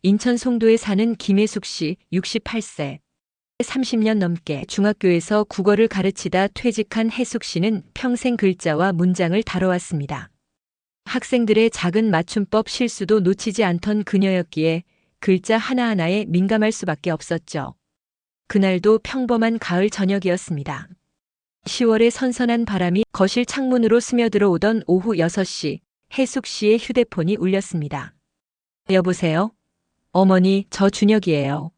인천 송도에 사는 김혜숙 씨 68세. 30년 넘게 중학교에서 국어를 가르치다 퇴직한 혜숙 씨는 평생 글자와 문장을 다뤄왔습니다. 학생들의 작은 맞춤법 실수도 놓치지 않던 그녀였기에 글자 하나하나에 민감할 수밖에 없었죠. 그날도 평범한 가을 저녁이었습니다. 10월의 선선한 바람이 거실 창문으로 스며들어 오던 오후 6시, 혜숙 씨의 휴대폰이 울렸습니다. 여보세요? 어머니, 저 준혁이에요.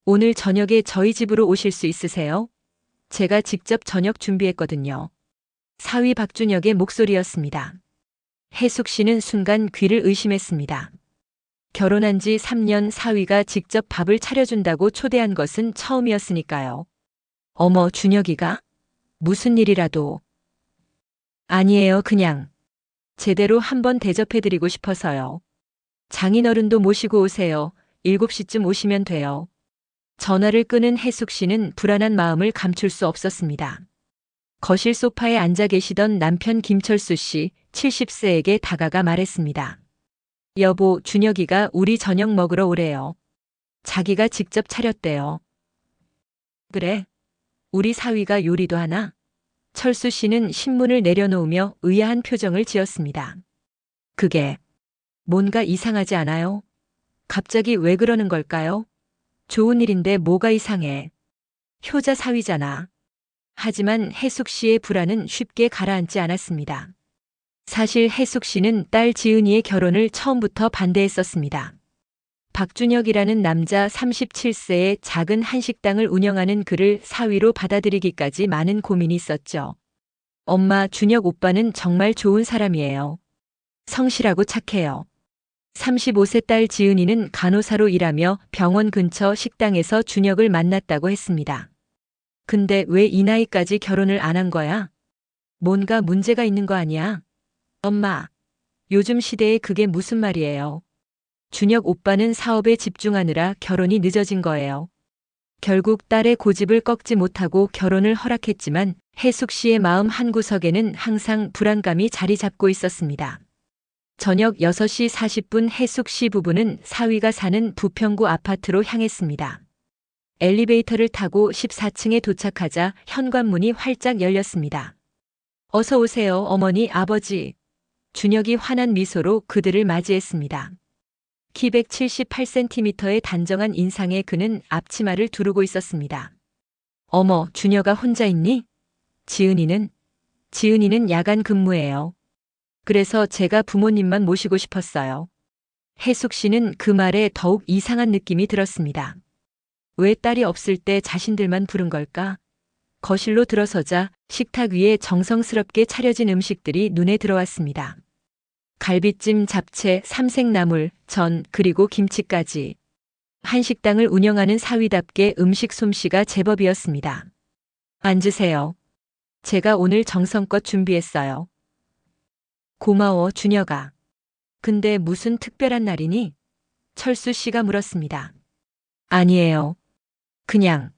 오늘 저녁에 저희 집으로 오실 수 있으세요? 제가 직접 저녁 준비했거든요. 사위 박준혁의 목소리였습니다. 혜숙 씨는 순간 귀를 의심했습니다. 결혼한 지 3년 사위가 직접 밥을 차려준다고 초대한 것은 처음이었으니까요. 어머, 준혁이가? 무슨 일이라도. 아니에요, 그냥. 제대로 한번 대접해드리고 싶어서요. 장인어른도 모시고 오세요. 7시쯤 오시면 돼요. 전화를 끄는 혜숙 씨는 불안한 마음을 감출 수 없었습니다. 거실 소파에 앉아 계시던 남편 김철수 씨 70세에게 다가가 말했습니다. 여보, 준혁이가 우리 저녁 먹으러 오래요. 자기가 직접 차렸대요. 그래? 우리 사위가 요리도 하나? 철수 씨는 신문을 내려놓으며 의아한 표정을 지었습니다. 그게 뭔가 이상하지 않아요? 갑자기 왜 그러는 걸까요? 좋은 일인데 뭐가 이상해. 효자 사위잖아. 하지만 혜숙 씨의 불안은 쉽게 가라앉지 않았습니다. 사실 혜숙 씨는 딸 지은이의 결혼을 처음부터 반대했었습니다. 박준혁이라는 남자 37세의 작은 한식당을 운영하는 그를 사위로 받아들이기까지 많은 고민이 있었죠. 엄마, 준혁 오빠는 정말 좋은 사람이에요. 성실하고 착해요. 35세 딸 지은이는 간호사로 일하며 병원 근처 식당에서 준혁을 만났다고 했습니다. 근데 왜 이 나이까지 결혼을 안 한 거야? 뭔가 문제가 있는 거 아니야? 엄마, 요즘 시대에 그게 무슨 말이에요? 준혁 오빠는 사업에 집중하느라 결혼이 늦어진 거예요. 결국 딸의 고집을 꺾지 못하고 결혼을 허락했지만 혜숙 씨의 마음 한구석에는 항상 불안감이 자리 잡고 있었습니다. 저녁 6시 40분 혜숙 씨 부부는 사위가 사는 부평구 아파트로 향했습니다. 엘리베이터를 타고 14층에 도착하자 현관문이 활짝 열렸습니다. 어서 오세요, 어머니, 아버지. 준혁이 환한 미소로 그들을 맞이했습니다. 키 178cm의 단정한 인상에 그는 앞치마를 두르고 있었습니다. 어머, 준혁아 혼자 있니? 지은이는 야간 근무예요. 그래서 제가 부모님만 모시고 싶었어요. 혜숙 씨는 그 말에 더욱 이상한 느낌이 들었습니다. 왜 딸이 없을 때 자신들만 부른 걸까? 거실로 들어서자 식탁 위에 정성스럽게 차려진 음식들이 눈에 들어왔습니다. 갈비찜, 잡채, 삼색나물, 전, 그리고 김치까지. 한식당을 운영하는 사위답게 음식 솜씨가 제법이었습니다. 앉으세요. 제가 오늘 정성껏 준비했어요. 고마워, 준혁아. 근데 무슨 특별한 날이니? 철수 씨가 물었습니다. 아니에요. 그냥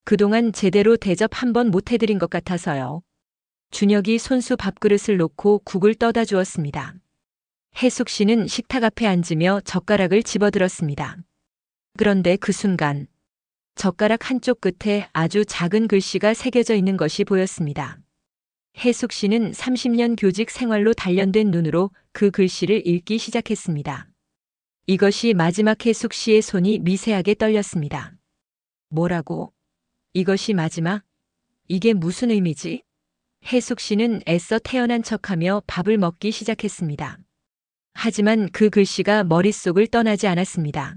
그동안 제대로 대접 한번 못 해드린 것 같아서요. 준혁이 손수 밥그릇을 놓고 국을 떠다 주었습니다. 혜숙 씨는 식탁 앞에 앉으며 젓가락을 집어들었습니다. 그런데 그 순간 젓가락 한쪽 끝에 아주 작은 글씨가 새겨져 있는 것이 보였습니다. 혜숙 씨는 30년 교직 생활로 단련된 눈으로 그 글씨를 읽기 시작했습니다. 이것이 마지막. 혜숙 씨의 손이 미세하게 떨렸습니다. 뭐라고? 이것이 마지막? 이게 무슨 의미지? 혜숙 씨는 애써 태연한 척하며 밥을 먹기 시작했습니다. 하지만 그 글씨가 머릿속을 떠나지 않았습니다.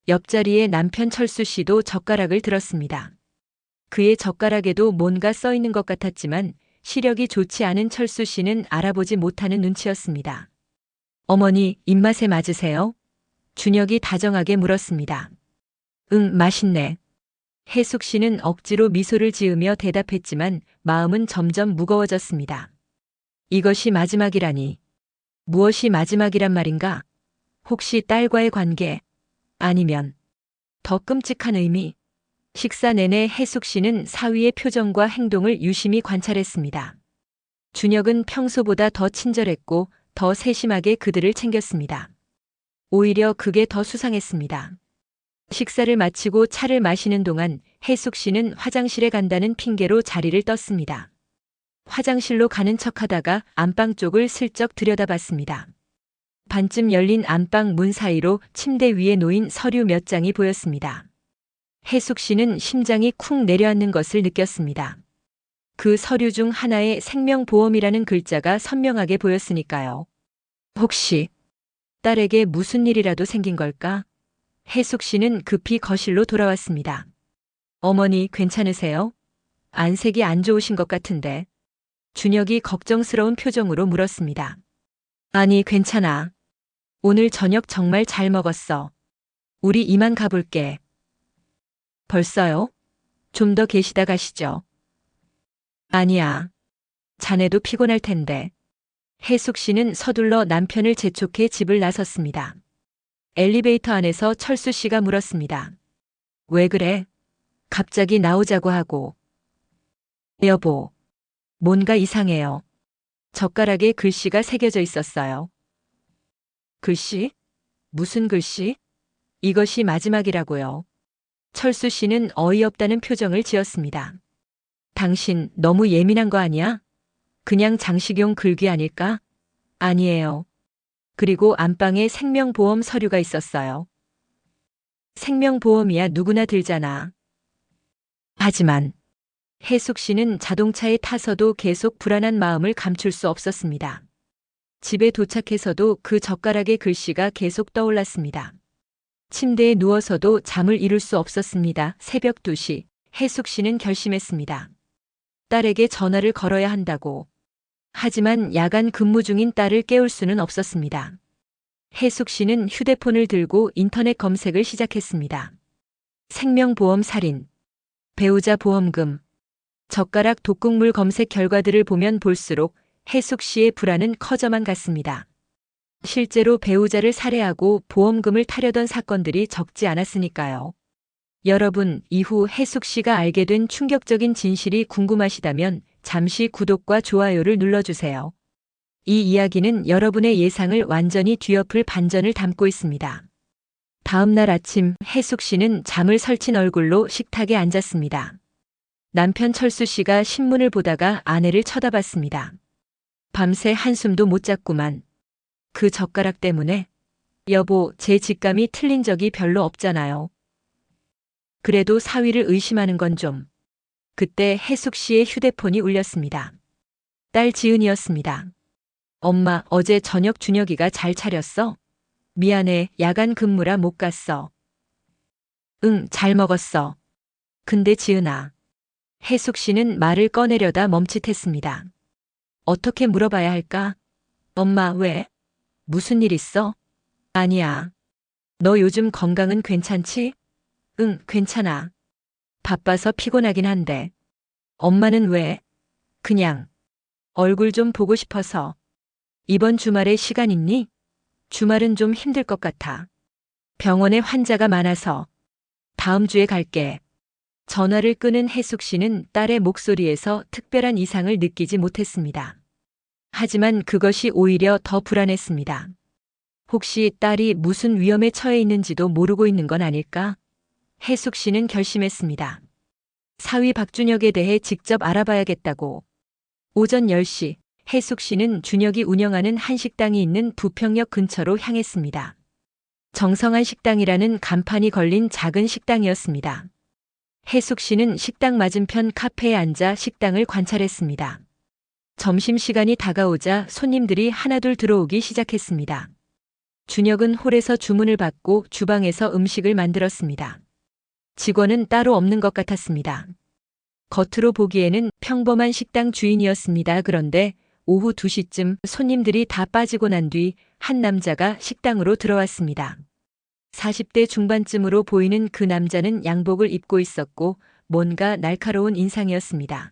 옆자리에 남편 철수 씨도 젓가락을 들었습니다. 그의 젓가락에도 뭔가 써 있는 것 같았지만 시력이 좋지 않은 철수 씨는 알아보지 못하는 눈치였습니다. 어머니, 입맛에 맞으세요? 준혁이 다정하게 물었습니다. 응, 맛있네. 혜숙 씨는 억지로 미소를 지으며 대답했지만 마음은 점점 무거워졌습니다. 이것이 마지막이라니. 무엇이 마지막이란 말인가? 혹시 딸과의 관계? 아니면 더 끔찍한 의미? 식사 내내 혜숙 씨는 사위의 표정과 행동을 유심히 관찰했습니다. 준혁은 평소보다 더 친절했고 더 세심하게 그들을 챙겼습니다. 오히려 그게 더 수상했습니다. 식사를 마치고 차를 마시는 동안 혜숙 씨는 화장실에 간다는 핑계로 자리를 떴습니다. 화장실로 가는 척하다가 안방 쪽을 슬쩍 들여다봤습니다. 반쯤 열린 안방 문 사이로 침대 위에 놓인 서류 몇 장이 보였습니다. 혜숙 씨는 심장이 쿵 내려앉는 것을 느꼈습니다. 그 서류 중 하나에 생명보험이라는 글자가 선명하게 보였으니까요. 혹시 딸에게 무슨 일이라도 생긴 걸까? 혜숙 씨는 급히 거실로 돌아왔습니다. 어머니 괜찮으세요? 안색이 안 좋으신 것 같은데. 준혁이 걱정스러운 표정으로 물었습니다. 아니 괜찮아. 오늘 저녁 정말 잘 먹었어. 우리 이만 가볼게. 벌써요? 좀 더 계시다 가시죠. 아니야. 자네도 피곤할 텐데. 혜숙 씨는 서둘러 남편을 재촉해 집을 나섰습니다. 엘리베이터 안에서 철수 씨가 물었습니다. 왜 그래? 갑자기 나오자고 하고. 여보, 뭔가 이상해요. 젓가락에 글씨가 새겨져 있었어요. 글씨? 무슨 글씨? 이것이 마지막이라고요. 철수 씨는 어이없다는 표정을 지었습니다. 당신 너무 예민한 거 아니야? 그냥 장식용 글귀 아닐까? 아니에요. 그리고 안방에 생명보험 서류가 있었어요. 생명보험이야 누구나 들잖아. 하지만 혜숙 씨는 자동차에 타서도 계속 불안한 마음을 감출 수 없었습니다. 집에 도착해서도 그 젓가락의 글씨가 계속 떠올랐습니다. 침대에 누워서도 잠을 이룰 수 없었습니다. 새벽 2시, 혜숙 씨는 결심했습니다. 딸에게 전화를 걸어야 한다고. 하지만 야간 근무 중인 딸을 깨울 수는 없었습니다. 혜숙 씨는 휴대폰을 들고 인터넷 검색을 시작했습니다. 생명보험 살인, 배우자 보험금, 젓가락 독극물 검색 결과들을 보면 볼수록 혜숙 씨의 불안은 커져만 갔습니다. 실제로 배우자를 살해하고 보험금을 타려던 사건들이 적지 않았으니까요. 여러분, 이후 혜숙 씨가 알게 된 충격적인 진실이 궁금하시다면 잠시 구독과 좋아요를 눌러주세요. 이 이야기는 여러분의 예상을 완전히 뒤엎을 반전을 담고 있습니다. 다음 날 아침 혜숙 씨는 잠을 설친 얼굴로 식탁에 앉았습니다. 남편 철수 씨가 신문을 보다가 아내를 쳐다봤습니다. 밤새 한숨도 못 잤구만. 그 젓가락 때문에? 여보, 제 직감이 틀린 적이 별로 없잖아요. 그래도 사위를 의심하는 건 좀. 그때 혜숙 씨의 휴대폰이 울렸습니다. 딸 지은이었습니다. 엄마, 어제 저녁 준혁이가 잘 차렸어? 미안해, 야간 근무라 못 갔어. 응, 잘 먹었어. 근데 지은아. 혜숙 씨는 말을 꺼내려다 멈칫했습니다. 어떻게 물어봐야 할까? 엄마, 왜? 무슨 일 있어? 아니야. 너 요즘 건강은 괜찮지? 응, 괜찮아. 바빠서 피곤하긴 한데. 엄마는 왜? 그냥. 얼굴 좀 보고 싶어서. 이번 주말에 시간 있니? 주말은 좀 힘들 것 같아. 병원에 환자가 많아서. 다음 주에 갈게. 전화를 끄는 혜숙 씨는 딸의 목소리에서 특별한 이상을 느끼지 못했습니다. 하지만 그것이 오히려 더 불안했습니다. 혹시 딸이 무슨 위험에 처해 있는지도 모르고 있는 건 아닐까? 혜숙 씨는 결심했습니다. 사위 박준혁에 대해 직접 알아봐야겠다고. 오전 10시, 혜숙 씨는 준혁이 운영하는 한식당이 있는 부평역 근처로 향했습니다. 정성한 식당이라는 간판이 걸린 작은 식당이었습니다. 혜숙 씨는 식당 맞은편 카페에 앉아 식당을 관찰했습니다. 점심시간이 다가오자 손님들이 하나둘 들어오기 시작했습니다. 준혁은 홀에서 주문을 받고 주방에서 음식을 만들었습니다. 직원은 따로 없는 것 같았습니다. 겉으로 보기에는 평범한 식당 주인이었습니다. 그런데 오후 2시쯤 손님들이 다 빠지고 난 뒤 한 남자가 식당으로 들어왔습니다. 40대 중반쯤으로 보이는 그 남자는 양복을 입고 있었고 뭔가 날카로운 인상이었습니다.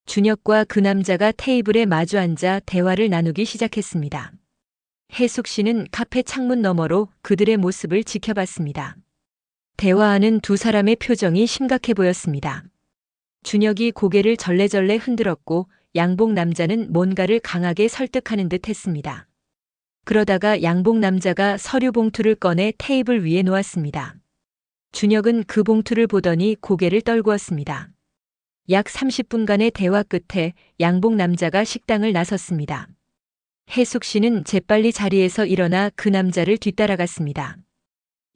준혁과 그 남자가 테이블에 마주 앉아 대화를 나누기 시작했습니다. 혜숙 씨는 카페 창문 너머로 그들의 모습을 지켜봤습니다. 대화하는 두 사람의 표정이 심각해 보였습니다. 준혁이 고개를 절레절레 흔들었고 양복 남자는 뭔가를 강하게 설득하는 듯 했습니다. 그러다가 양복 남자가 서류 봉투를 꺼내 테이블 위에 놓았습니다. 준혁은 그 봉투를 보더니 고개를 떨구었습니다. 약 30분간의 대화 끝에 양복 남자가 식당을 나섰습니다. 혜숙 씨는 재빨리 자리에서 일어나 그 남자를 뒤따라갔습니다.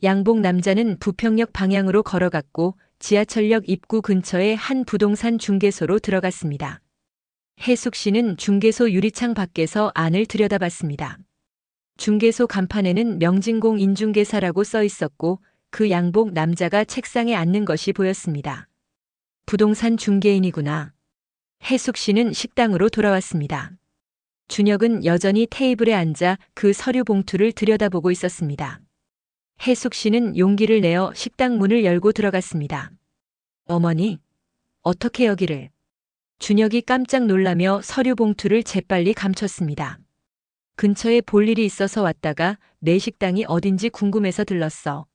양복 남자는 부평역 방향으로 걸어갔고 지하철역 입구 근처의 한 부동산 중개소로 들어갔습니다. 혜숙 씨는 중개소 유리창 밖에서 안을 들여다봤습니다. 중개소 간판에는 명진공 인중개사라고 써 있었고 그 양복 남자가 책상에 앉는 것이 보였습니다. 부동산 중개인이구나. 혜숙 씨는 식당으로 돌아왔습니다. 준혁은 여전히 테이블에 앉아 그 서류 봉투를 들여다보고 있었습니다. 혜숙 씨는 용기를 내어 식당 문을 열고 들어갔습니다. 어머니, 어떻게 여기를? 준혁이 깜짝 놀라며 서류 봉투를 재빨리 감췄습니다. 근처에 볼 일이 있어서 왔다가 내 식당이 어딘지 궁금해서 들렀어.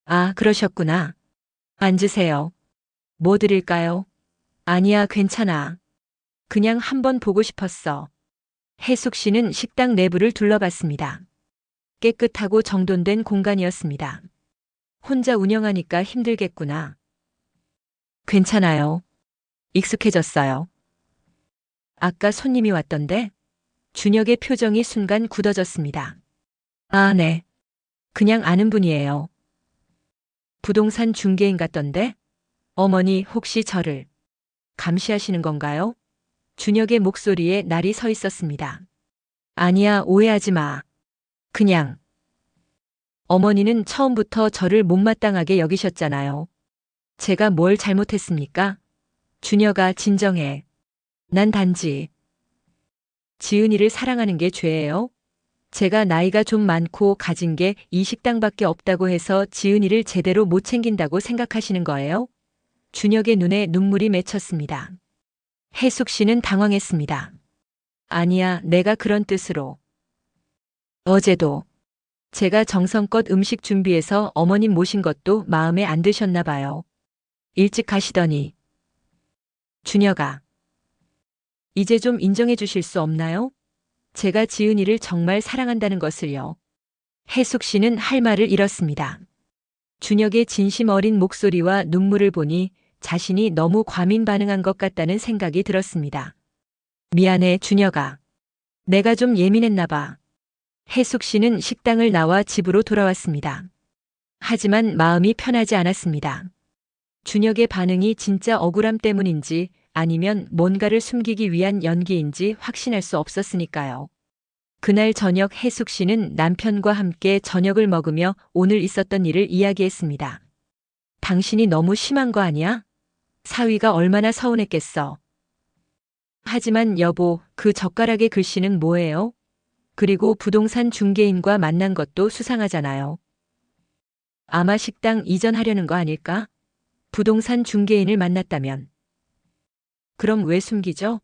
아, 그러셨구나. 앉으세요. 뭐 드릴까요? 아니야, 괜찮아. 그냥 한번 보고 싶었어. 혜숙 씨는 식당 내부를 둘러봤습니다. 깨끗하고 정돈된 공간이었습니다. 혼자 운영하니까 힘들겠구나. 괜찮아요. 익숙해졌어요. 아까 손님이 왔던데? 준혁의 표정이 순간 굳어졌습니다. 아, 네. 그냥 아는 분이에요. 부동산 중개인 같던데? 어머니 혹시 저를 감시하시는 건가요? 준혁의 목소리에 날이 서 있었습니다. 아니야, 오해하지 마. 그냥. 어머니는 처음부터 저를 못마땅하게 여기셨잖아요. 제가 뭘 잘못했습니까? 준혁아, 진정해. 난 단지 지은이를 사랑하는 게 죄예요? 제가 나이가 좀 많고 가진 게 이 식당밖에 없다고 해서 지은이를 제대로 못 챙긴다고 생각하시는 거예요? 준혁의 눈에 눈물이 맺혔습니다. 혜숙 씨는 당황했습니다. 아니야, 내가 그런 뜻으로. 어제도 제가 정성껏 음식 준비해서 어머님 모신 것도 마음에 안 드셨나 봐요. 일찍 가시더니. 준혁아, 이제 좀 인정해 주실 수 없나요? 제가 지은이를 정말 사랑한다는 것을요. 혜숙 씨는 할 말을 잃었습니다. 준혁의 진심 어린 목소리와 눈물을 보니 자신이 너무 과민 반응한 것 같다는 생각이 들었습니다. 미안해, 준혁아. 내가 좀 예민했나 봐. 혜숙 씨는 식당을 나와 집으로 돌아왔습니다. 하지만 마음이 편하지 않았습니다. 준혁의 반응이 진짜 억울함 때문인지 아니면 뭔가를 숨기기 위한 연기인지 확신할 수 없었으니까요. 그날 저녁 혜숙 씨는 남편과 함께 저녁을 먹으며 오늘 있었던 일을 이야기했습니다. 당신이 너무 심한 거 아니야? 사위가 얼마나 서운했겠어. 하지만 여보, 그 젓가락의 글씨는 뭐예요? 그리고 부동산 중개인과 만난 것도 수상하잖아요. 아마 식당 이전하려는 거 아닐까? 부동산 중개인을 만났다면. 그럼 왜 숨기죠?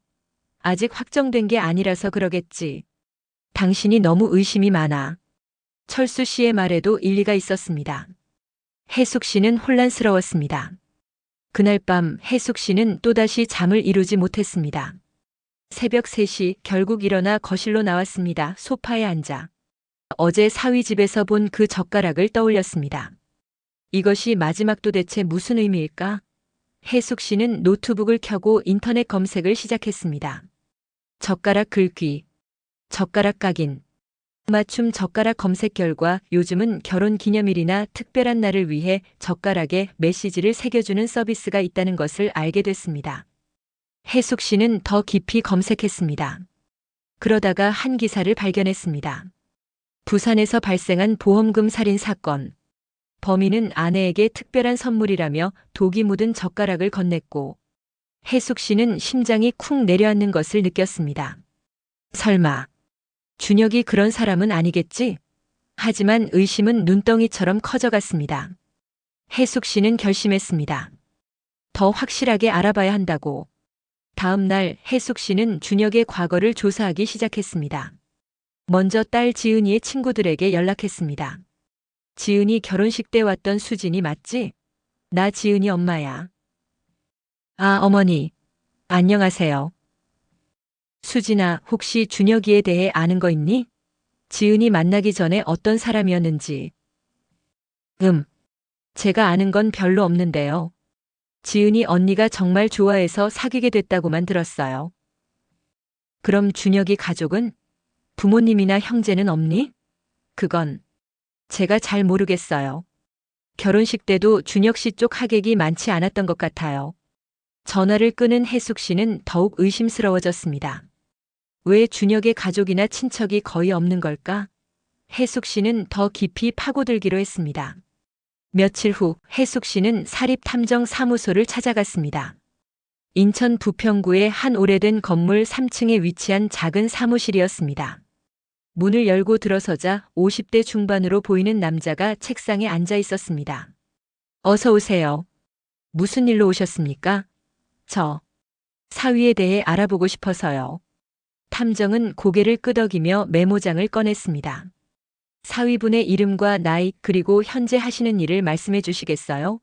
아직 확정된 게 아니라서 그러겠지. 당신이 너무 의심이 많아. 철수 씨의 말에도 일리가 있었습니다. 혜숙 씨는 혼란스러웠습니다. 그날 밤 혜숙 씨는 또다시 잠을 이루지 못했습니다. 새벽 3시 결국 일어나 거실로 나왔습니다. 소파에 앉아. 어제 사위 집에서 본 그 젓가락을 떠올렸습니다. 이것이 마지막 도대체 무슨 의미일까? 혜숙 씨는 노트북을 켜고 인터넷 검색을 시작했습니다. 젓가락 긁기, 젓가락 각인, 맞춤 젓가락 검색 결과 요즘은 결혼 기념일이나 특별한 날을 위해 젓가락에 메시지를 새겨주는 서비스가 있다는 것을 알게 됐습니다. 혜숙 씨는 더 깊이 검색했습니다. 그러다가 한 기사를 발견했습니다. 부산에서 발생한 보험금 살인 사건. 범인은 아내에게 특별한 선물이라며 독이 묻은 젓가락을 건넸고 혜숙 씨는 심장이 쿵 내려앉는 것을 느꼈습니다. 설마 준혁이 그런 사람은 아니겠지? 하지만 의심은 눈덩이처럼 커져갔습니다. 혜숙 씨는 결심했습니다. 더 확실하게 알아봐야 한다고. 다음 날 혜숙 씨는 준혁의 과거를 조사하기 시작했습니다. 먼저 딸 지은이의 친구들에게 연락했습니다. 지은이 결혼식 때 왔던 수진이 맞지? 나 지은이 엄마야. 아, 어머니. 안녕하세요. 수진아, 혹시 준혁이에 대해 아는 거 있니? 지은이 만나기 전에 어떤 사람이었는지. 제가 아는 건 별로 없는데요. 지은이 언니가 정말 좋아해서 사귀게 됐다고만 들었어요. 그럼 준혁이 가족은? 부모님이나 형제는 없니? 그건 제가 잘 모르겠어요. 결혼식 때도 준혁 씨 쪽 하객이 많지 않았던 것 같아요. 전화를 끊은 혜숙 씨는 더욱 의심스러워졌습니다. 왜 준혁의 가족이나 친척이 거의 없는 걸까? 혜숙 씨는 더 깊이 파고들기로 했습니다. 며칠 후 혜숙 씨는 사립탐정사무소를 찾아갔습니다. 인천 부평구의 한 오래된 건물 3층에 위치한 작은 사무실이었습니다. 문을 열고 들어서자 50대 중반으로 보이는 남자가 책상에 앉아 있었습니다. 어서 오세요. 무슨 일로 오셨습니까? 저 사위에 대해 알아보고 싶어서요. 탐정은 고개를 끄덕이며 메모장을 꺼냈습니다. 사위분의 이름과 나이 그리고 현재 하시는 일을 말씀해 주시겠어요?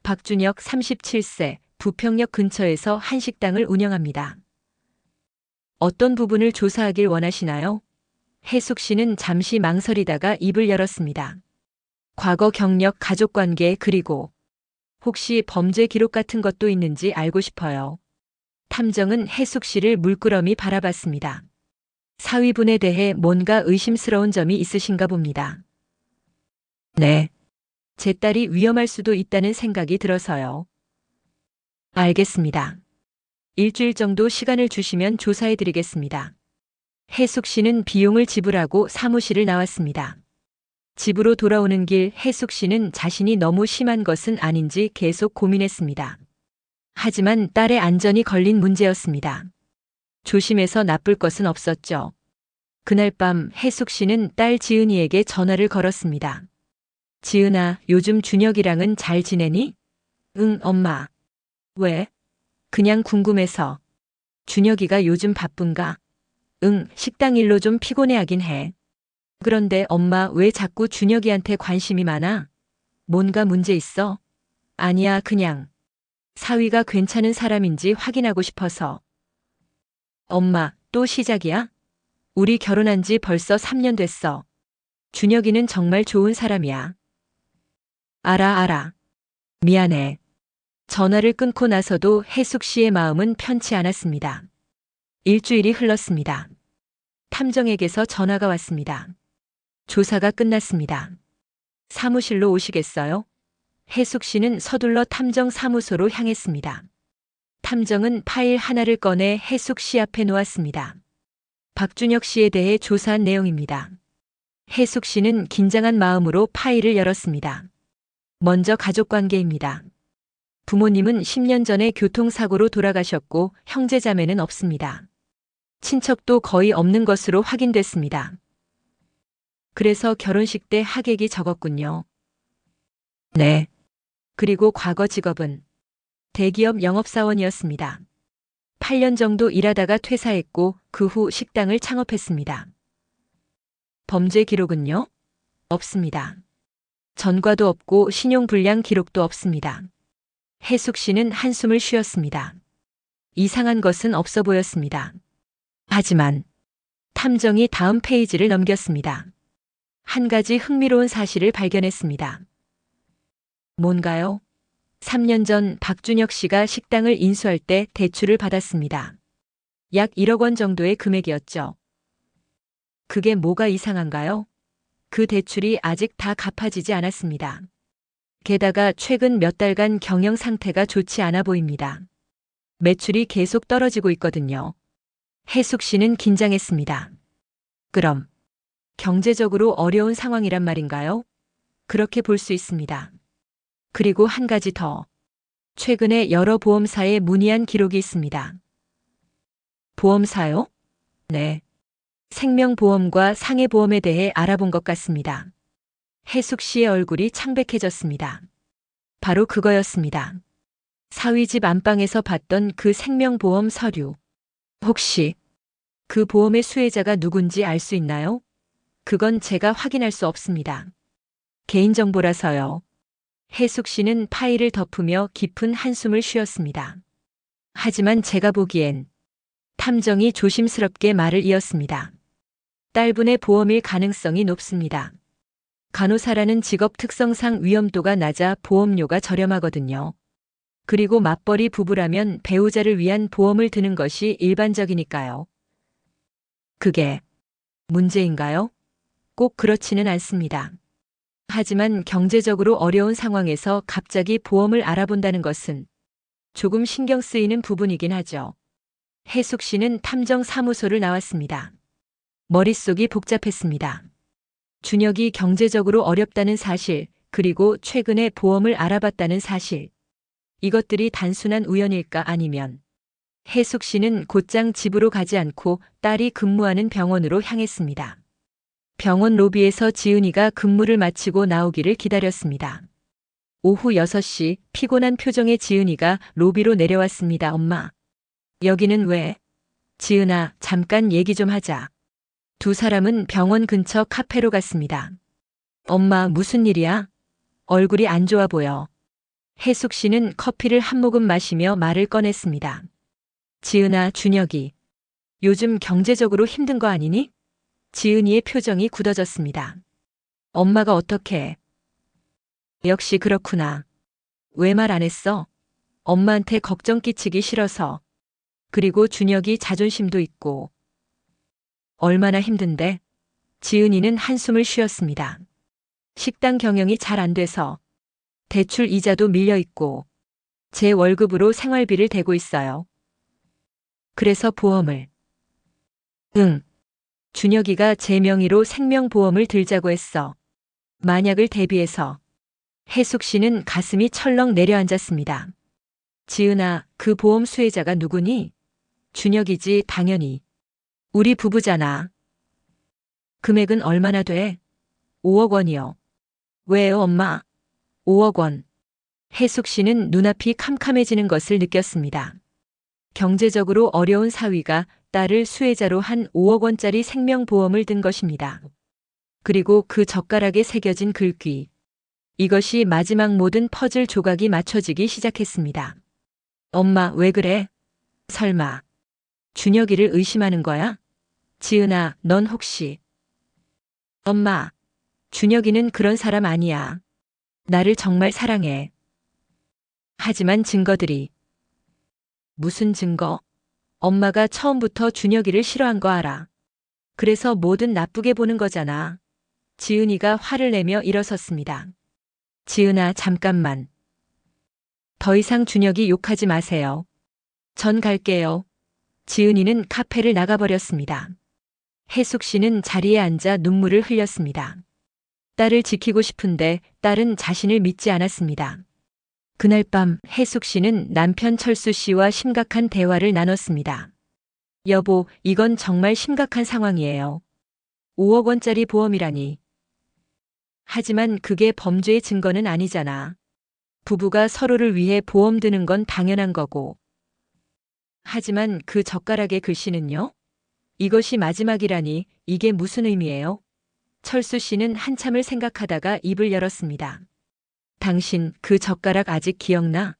박준혁 37세, 부평역 근처에서 한식당을 운영합니다. 어떤 부분을 조사하길 원하시나요? 혜숙 씨는 잠시 망설이다가 입을 열었습니다. 과거 경력, 가족관계 그리고 혹시 범죄 기록 같은 것도 있는지 알고 싶어요. 탐정은 혜숙 씨를 물끄러미 바라봤습니다. 사위분에 대해 뭔가 의심스러운 점이 있으신가 봅니다. 네. 제 딸이 위험할 수도 있다는 생각이 들어서요. 알겠습니다. 일주일 정도 시간을 주시면 조사해드리겠습니다. 혜숙 씨는 비용을 지불하고 사무실을 나왔습니다. 집으로 돌아오는 길 혜숙 씨는 자신이 너무 심한 것은 아닌지 계속 고민했습니다. 하지만 딸의 안전이 걸린 문제였습니다. 조심해서 나쁠 것은 없었죠. 그날 밤 혜숙 씨는 딸 지은이에게 전화를 걸었습니다. 지은아, 요즘 준혁이랑은 잘 지내니? 응, 엄마. 왜? 그냥 궁금해서. 준혁이가 요즘 바쁜가? 응, 식당 일로 좀 피곤해하긴 해. 그런데 엄마 왜 자꾸 준혁이한테 관심이 많아? 뭔가 문제 있어? 아니야, 그냥. 사위가 괜찮은 사람인지 확인하고 싶어서. 엄마, 또 시작이야? 우리 결혼한 지 벌써 3년 됐어. 준혁이는 정말 좋은 사람이야. 알아. 미안해. 전화를 끊고 나서도 혜숙 씨의 마음은 편치 않았습니다. 일주일이 흘렀습니다. 탐정에게서 전화가 왔습니다. 조사가 끝났습니다. 사무실로 오시겠어요? 혜숙 씨는 서둘러 탐정 사무소로 향했습니다. 탐정은 파일 하나를 꺼내 혜숙 씨 앞에 놓았습니다. 박준혁 씨에 대해 조사한 내용입니다. 혜숙 씨는 긴장한 마음으로 파일을 열었습니다. 먼저 가족관계입니다. 부모님은 10년 전에 교통사고로 돌아가셨고 형제자매는 없습니다. 친척도 거의 없는 것으로 확인됐습니다. 그래서 결혼식 때 하객이 적었군요. 네. 그리고 과거 직업은 대기업 영업사원이었습니다. 8년 정도 일하다가 퇴사했고 그 후 식당을 창업했습니다. 범죄 기록은요? 없습니다. 전과도 없고 신용불량 기록도 없습니다. 혜숙 씨는 한숨을 쉬었습니다. 이상한 것은 없어 보였습니다. 하지만 탐정이 다음 페이지를 넘겼습니다. 한 가지 흥미로운 사실을 발견했습니다. 뭔가요? 3년 전 박준혁 씨가 식당을 인수할 때 대출을 받았습니다. 약 1억 원 정도의 금액이었죠. 그게 뭐가 이상한가요? 그 대출이 아직 다 갚아지지 않았습니다. 게다가 최근 몇 달간 경영 상태가 좋지 않아 보입니다. 매출이 계속 떨어지고 있거든요. 혜숙 씨는 긴장했습니다. 그럼 경제적으로 어려운 상황이란 말인가요? 그렇게 볼 수 있습니다. 그리고 한 가지 더. 최근에 여러 보험사에 문의한 기록이 있습니다. 보험사요? 네. 생명보험과 상해보험에 대해 알아본 것 같습니다. 혜숙 씨의 얼굴이 창백해졌습니다. 바로 그거였습니다. 사위 집 안방에서 봤던 그 생명보험 서류. 혹시 그 보험의 수혜자가 누군지 알 수 있나요? 그건 제가 확인할 수 없습니다. 개인정보라서요. 혜숙 씨는 파일을 덮으며 깊은 한숨을 쉬었습니다. 하지만 제가 보기엔 탐정이 조심스럽게 말을 이었습니다. 딸분의 보험일 가능성이 높습니다. 간호사라는 직업 특성상 위험도가 낮아 보험료가 저렴하거든요. 그리고 맞벌이 부부라면 배우자를 위한 보험을 드는 것이 일반적이니까요. 그게 문제인가요? 꼭 그렇지는 않습니다. 하지만 경제적으로 어려운 상황에서 갑자기 보험을 알아본다는 것은 조금 신경 쓰이는 부분이긴 하죠. 혜숙 씨는 탐정사무소를 나왔습니다. 머릿속이 복잡했습니다. 준혁이 경제적으로 어렵다는 사실, 그리고 최근에 보험을 알아봤다는 사실. 이것들이 단순한 우연일까 아니면 혜숙 씨는 곧장 집으로 가지 않고 딸이 근무하는 병원으로 향했습니다. 병원 로비에서 지은이가 근무를 마치고 나오기를 기다렸습니다. 오후 6시 피곤한 표정의 지은이가 로비로 내려왔습니다. 엄마. 여기는 왜? 지은아, 잠깐 얘기 좀 하자. 두 사람은 병원 근처 카페로 갔습니다. 엄마, 무슨 일이야? 얼굴이 안 좋아 보여. 혜숙 씨는 커피를 한 모금 마시며 말을 꺼냈습니다. 지은아, 준혁이. 요즘 경제적으로 힘든 거 아니니? 지은이의 표정이 굳어졌습니다. 엄마가 어떻게? 역시 그렇구나. 왜 말 안 했어? 엄마한테 걱정 끼치기 싫어서. 그리고 준혁이 자존심도 있고. 얼마나 힘든데? 지은이는 한숨을 쉬었습니다. 식당 경영이 잘 안 돼서. 대출 이자도 밀려 있고. 제 월급으로 생활비를 대고 있어요. 그래서 보험을. 응. 준혁이가 제 명의로 생명보험을 들자고 했어. 만약을 대비해서. 혜숙 씨는 가슴이 철렁 내려앉았습니다. 지은아, 그 보험 수혜자가 누구니? 준혁이지, 당연히. 우리 부부잖아. 금액은 얼마나 돼? 5억 원이요. 왜요, 엄마? 5억 원. 혜숙 씨는 눈앞이 캄캄해지는 것을 느꼈습니다. 경제적으로 어려운 사위가 딸을 수혜자로 한 5억 원짜리 생명보험을 든 것입니다. 그리고 그 젓가락에 새겨진 글귀. 이것이 마지막 모든 퍼즐 조각이 맞춰지기 시작했습니다. 엄마, 왜 그래? 설마 준혁이를 의심하는 거야? 지은아, 넌 혹시. 엄마, 준혁이는 그런 사람 아니야. 나를 정말 사랑해. 하지만 증거들이. 무슨 증거? 엄마가 처음부터 준혁이를 싫어한 거 알아. 그래서 뭐든 나쁘게 보는 거잖아. 지은이가 화를 내며 일어섰습니다. 지은아, 잠깐만. 더 이상 준혁이 욕하지 마세요. 전 갈게요. 지은이는 카페를 나가버렸습니다. 혜숙 씨는 자리에 앉아 눈물을 흘렸습니다. 딸을 지키고 싶은데 딸은 자신을 믿지 않았습니다. 그날 밤 혜숙 씨는 남편 철수 씨와 심각한 대화를 나눴습니다. 여보, 이건 정말 심각한 상황이에요. 5억 원짜리 보험이라니. 하지만 그게 범죄의 증거는 아니잖아. 부부가 서로를 위해 보험 드는 건 당연한 거고. 하지만 그 젓가락의 글씨는요? 이것이 마지막이라니 이게 무슨 의미예요? 철수 씨는 한참을 생각하다가 입을 열었습니다. 당신 그 젓가락 아직 기억나?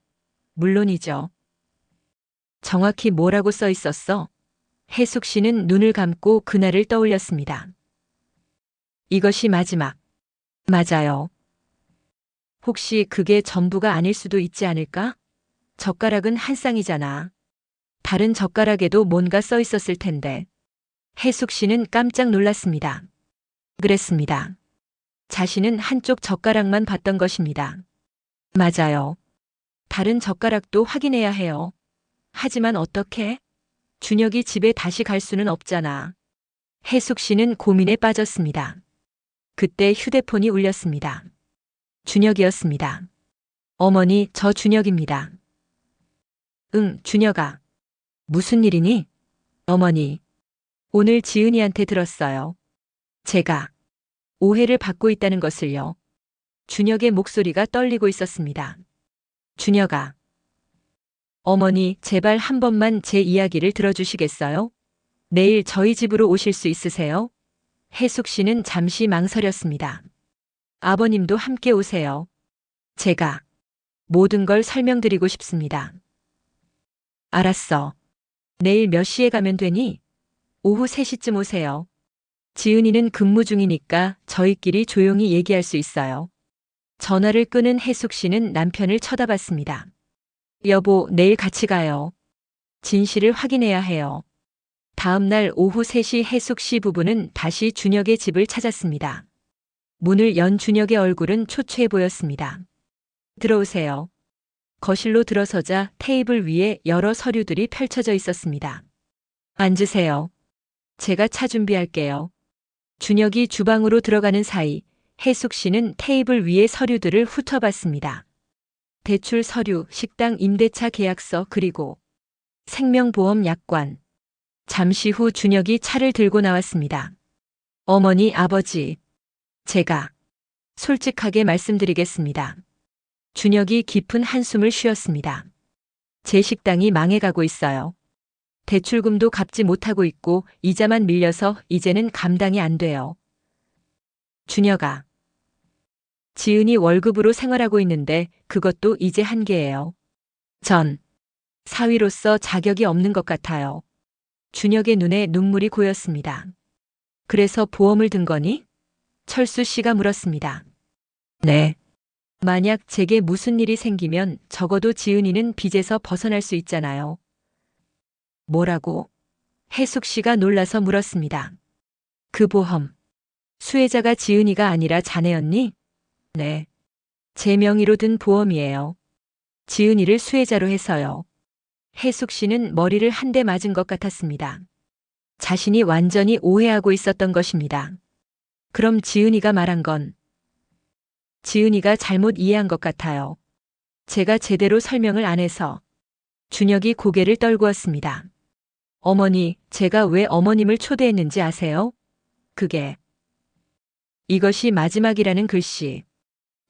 물론이죠. 정확히 뭐라고 써 있었어? 혜숙 씨는 눈을 감고 그날을 떠올렸습니다. 이것이 마지막. 맞아요. 혹시 그게 전부가 아닐 수도 있지 않을까? 젓가락은 한 쌍이잖아. 다른 젓가락에도 뭔가 써 있었을 텐데. 혜숙 씨는 깜짝 놀랐습니다. 그랬습니다. 자신은 한쪽 젓가락만 봤던 것입니다. 맞아요. 다른 젓가락도 확인해야 해요. 하지만 어떻게? 준혁이 집에 다시 갈 수는 없잖아. 혜숙 씨는 고민에 빠졌습니다. 그때 휴대폰이 울렸습니다. 준혁이었습니다. 어머니, 저 준혁입니다. 응, 준혁아. 무슨 일이니? 어머니. 오늘 지은이한테 들었어요. 제가 오해를 받고 있다는 것을요. 준혁의 목소리가 떨리고 있었습니다. 준혁아. 어머니, 제발 한 번만 제 이야기를 들어주시겠어요? 내일 저희 집으로 오실 수 있으세요? 혜숙 씨는 잠시 망설였습니다. 아버님도 함께 오세요. 제가 모든 걸 설명드리고 싶습니다. 알았어. 내일 몇 시에 가면 되니? 오후 3시쯤 오세요. 지은이는 근무 중이니까 저희끼리 조용히 얘기할 수 있어요. 전화를 끊은 혜숙 씨는 남편을 쳐다봤습니다. 여보, 내일 같이 가요. 진실을 확인해야 해요. 다음 날 오후 3시 혜숙 씨 부부는 다시 준혁의 집을 찾았습니다. 문을 연 준혁의 얼굴은 초췌해 보였습니다. 들어오세요. 거실로 들어서자 테이블 위에 여러 서류들이 펼쳐져 있었습니다. 앉으세요. 제가 차 준비할게요. 준혁이 주방으로 들어가는 사이 혜숙 씨는 테이블 위에 서류들을 훑어봤습니다. 대출 서류, 식당 임대차 계약서, 그리고 생명보험 약관. 잠시 후 준혁이 차를 들고 나왔습니다. 어머니, 아버지, 제가 솔직하게 말씀드리겠습니다. 준혁이 깊은 한숨을 쉬었습니다. 제 식당이 망해가고 있어요. 대출금도 갚지 못하고 있고 이자만 밀려서 이제는 감당이 안 돼요. 준혁아, 지은이 월급으로 생활하고 있는데 그것도 이제 한계예요. 전 사위로서 자격이 없는 것 같아요. 준혁의 눈에 눈물이 고였습니다. 그래서 보험을 든 거니? 철수 씨가 물었습니다. 네. 만약 제게 무슨 일이 생기면 적어도 지은이는 빚에서 벗어날 수 있잖아요. 뭐라고? 혜숙 씨가 놀라서 물었습니다. 그 보험. 수혜자가 지은이가 아니라 자네였니? 네. 제 명의로 든 보험이에요. 지은이를 수혜자로 해서요. 혜숙 씨는 머리를 한 대 맞은 것 같았습니다. 자신이 완전히 오해하고 있었던 것입니다. 그럼 지은이가 말한 건 지은이가 잘못 이해한 것 같아요. 제가 제대로 설명을 안 해서. 준혁이 고개를 떨구었습니다. 어머니, 제가 왜 어머님을 초대했는지 아세요? 그게 이것이 마지막이라는 글씨.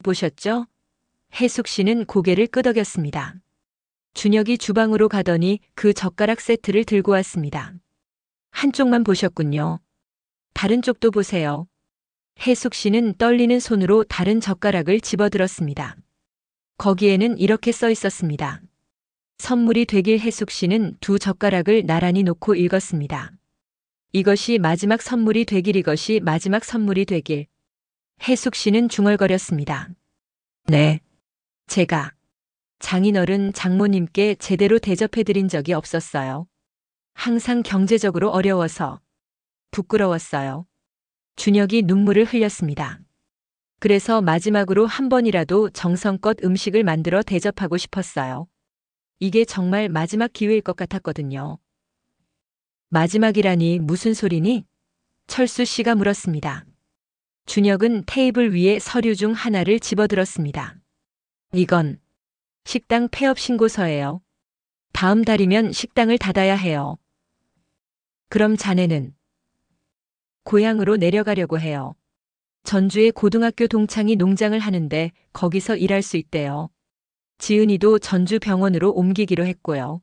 보셨죠? 혜숙 씨는 고개를 끄덕였습니다. 준혁이 주방으로 가더니 그 젓가락 세트를 들고 왔습니다. 한쪽만 보셨군요. 다른 쪽도 보세요. 혜숙 씨는 떨리는 손으로 다른 젓가락을 집어들었습니다. 거기에는 이렇게 써 있었습니다. 선물이 되길. 혜숙 씨는 두 젓가락을 나란히 놓고 읽었습니다. 이것이 마지막 선물이 되길, 이것이 마지막 선물이 되길. 혜숙 씨는 중얼거렸습니다. 네. 제가 장인어른 장모님께 제대로 대접해드린 적이 없었어요. 항상 경제적으로 어려워서 부끄러웠어요. 준혁이 눈물을 흘렸습니다. 그래서 마지막으로 한 번이라도 정성껏 음식을 만들어 대접하고 싶었어요. 이게 정말 마지막 기회일 것 같았거든요. 마지막이라니 무슨 소리니? 철수 씨가 물었습니다. 준혁은 테이블 위에 서류 중 하나를 집어들었습니다. 이건 식당 폐업 신고서예요. 다음 달이면 식당을 닫아야 해요. 그럼 자네는 고향으로 내려가려고 해요. 전주에 고등학교 동창이 농장을 하는데 거기서 일할 수 있대요. 지은이도 전주 병원으로 옮기기로 했고요.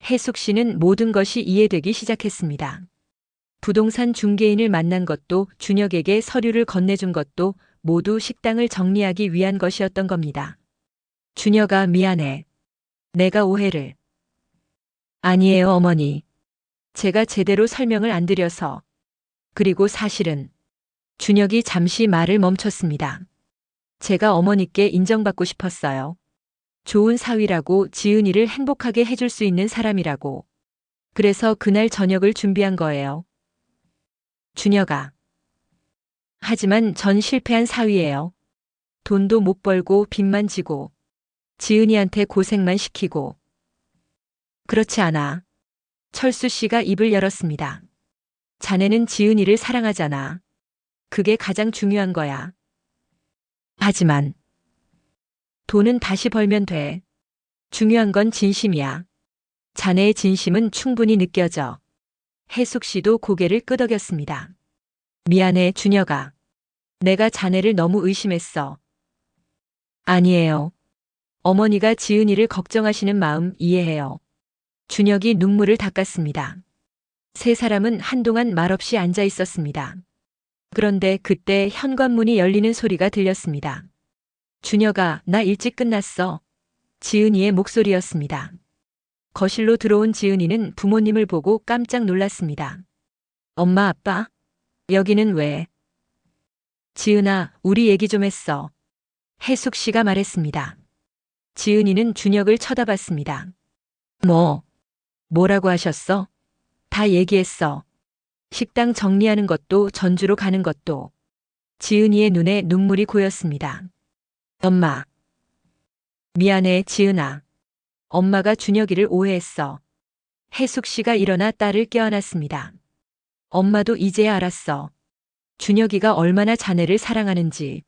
혜숙 씨는 모든 것이 이해되기 시작했습니다. 부동산 중개인을 만난 것도 준혁에게 서류를 건네준 것도 모두 식당을 정리하기 위한 것이었던 겁니다. 준혁아, 미안해. 내가 오해를. 아니에요, 어머니. 제가 제대로 설명을 안 드려서. 그리고 사실은 준혁이 잠시 말을 멈췄습니다. 제가 어머니께 인정받고 싶었어요. 좋은 사위라고, 지은이를 행복하게 해줄 수 있는 사람이라고. 그래서 그날 저녁을 준비한 거예요. 준혁아. 하지만 전 실패한 사위예요. 돈도 못 벌고 빚만 지고 지은이한테 고생만 시키고. 그렇지 않아. 철수 씨가 입을 열었습니다. 자네는 지은이를 사랑하잖아. 그게 가장 중요한 거야. 하지만 돈은 다시 벌면 돼. 중요한 건 진심이야. 자네의 진심은 충분히 느껴져. 혜숙 씨도 고개를 끄덕였습니다. 미안해, 준혁아. 내가 자네를 너무 의심했어. 아니에요. 어머니가 지은이를 걱정하시는 마음 이해해요. 준혁이 눈물을 닦았습니다. 세 사람은 한동안 말없이 앉아 있었습니다. 그런데 그때 현관문이 열리는 소리가 들렸습니다. 준혁아, 나 일찍 끝났어. 지은이의 목소리였습니다. 거실로 들어온 지은이는 부모님을 보고 깜짝 놀랐습니다. 엄마, 아빠? 여기는 왜? 지은아, 우리 얘기 좀 했어. 혜숙 씨가 말했습니다. 지은이는 준혁을 쳐다봤습니다. 뭐라고 하셨어? 다 얘기했어. 식당 정리하는 것도 전주로 가는 것도. 지은이의 눈에 눈물이 고였습니다. 엄마. 미안해, 지은아. 엄마가 준혁이를 오해했어. 혜숙 씨가 일어나 딸을 껴안았습니다. 엄마도 이제야 알았어. 준혁이가 얼마나 자네를 사랑하는지.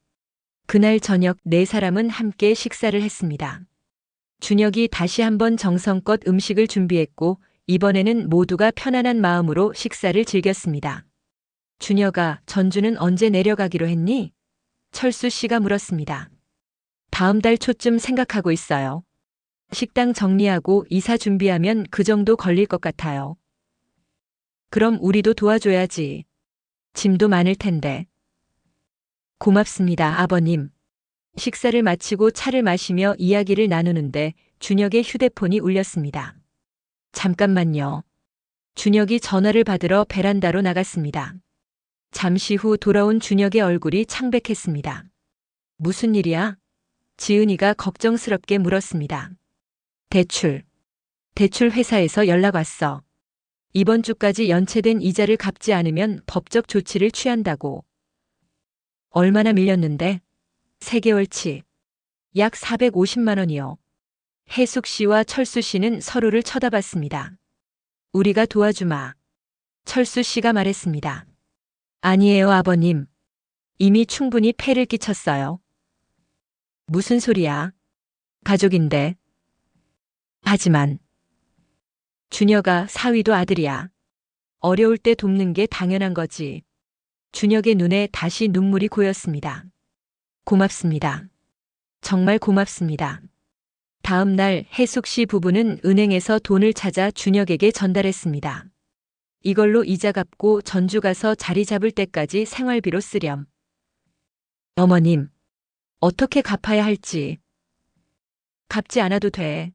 그날 저녁 네 사람은 함께 식사를 했습니다. 준혁이 다시 한번 정성껏 음식을 준비했고 이번에는 모두가 편안한 마음으로 식사를 즐겼습니다. 준혁아, 전주는 언제 내려가기로 했니? 철수 씨가 물었습니다. 다음 달 초쯤 생각하고 있어요. 식당 정리하고 이사 준비하면 그 정도 걸릴 것 같아요. 그럼 우리도 도와줘야지. 짐도 많을 텐데. 고맙습니다, 아버님. 식사를 마치고 차를 마시며 이야기를 나누는데 준혁의 휴대폰이 울렸습니다. 잠깐만요. 준혁이 전화를 받으러 베란다로 나갔습니다. 잠시 후 돌아온 준혁의 얼굴이 창백했습니다. 무슨 일이야? 지은이가 걱정스럽게 물었습니다. 대출 회사에서 연락 왔어. 이번 주까지 연체된 이자를 갚지 않으면 법적 조치를 취한다고. 얼마나 밀렸는데? 3개월치. 약 450만 원이요. 혜숙 씨와 철수 씨는 서로를 쳐다봤습니다. 우리가 도와주마. 철수 씨가 말했습니다. 아니에요, 아버님. 이미 충분히 폐를 끼쳤어요. 무슨 소리야? 가족인데. 하지만 준혁아, 사위도 아들이야. 어려울 때 돕는 게 당연한 거지. 준혁의 눈에 다시 눈물이 고였습니다. 고맙습니다. 정말 고맙습니다. 다음 날 혜숙 씨 부부는 은행에서 돈을 찾아 준혁에게 전달했습니다. 이걸로 이자 갚고 전주 가서 자리 잡을 때까지 생활비로 쓰렴. 어머님, 어떻게 갚아야 할지. 갚지 않아도 돼.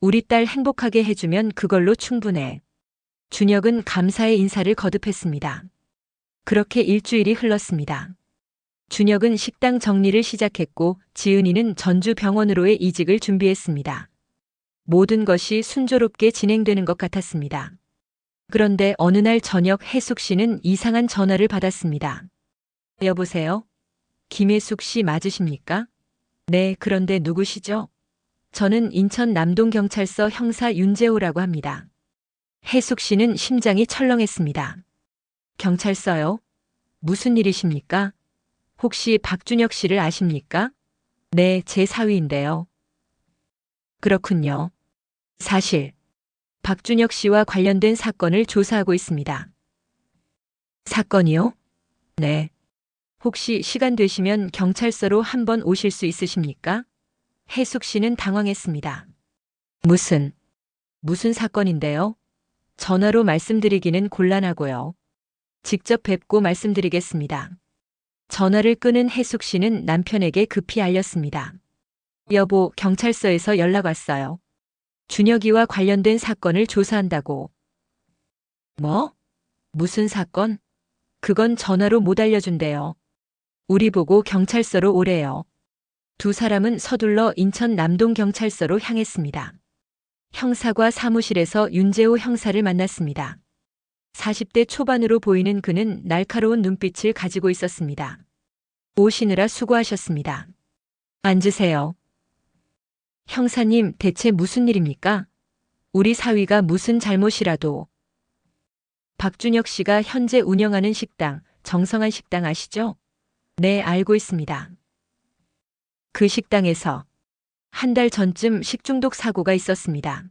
우리 딸 행복하게 해주면 그걸로 충분해. 준혁은 감사의 인사를 거듭했습니다. 그렇게 일주일이 흘렀습니다. 준혁은 식당 정리를 시작했고 지은이는 전주 병원으로의 이직을 준비했습니다. 모든 것이 순조롭게 진행되는 것 같았습니다. 그런데 어느 날 저녁 혜숙 씨는 이상한 전화를 받았습니다. 여보세요? 김혜숙 씨 맞으십니까? 네, 그런데 누구시죠? 저는 인천 남동경찰서 형사 윤재호라고 합니다. 혜숙 씨는 심장이 철렁했습니다. 경찰서요? 무슨 일이십니까? 혹시 박준혁 씨를 아십니까? 네, 제 사위인데요. 그렇군요. 사실 박준혁 씨와 관련된 사건을 조사하고 있습니다. 사건이요? 네. 혹시 시간 되시면 경찰서로 한번 오실 수 있으십니까? 혜숙 씨는 당황했습니다. 무슨 사건인데요? 전화로 말씀드리기는 곤란하고요. 직접 뵙고 말씀드리겠습니다. 전화를 끊은 혜숙 씨는 남편에게 급히 알렸습니다. 여보, 경찰서에서 연락 왔어요. 준혁이와 관련된 사건을 조사한다고. 뭐? 무슨 사건? 그건 전화로 못 알려준대요. 우리 보고 경찰서로 오래요. 두 사람은 서둘러 인천 남동경찰서로 향했습니다. 형사과 사무실에서 윤재호 형사를 만났습니다. 40대 초반으로 보이는 그는 날카로운 눈빛을 가지고 있었습니다. 오시느라 수고하셨습니다. 앉으세요. 형사님, 대체 무슨 일입니까? 우리 사위가 무슨 잘못이라도. 박준혁 씨가 현재 운영하는 식당, 정성한 식당 아시죠? 네, 알고 있습니다. 그 식당에서 한 달 전쯤 식중독 사고가 있었습니다.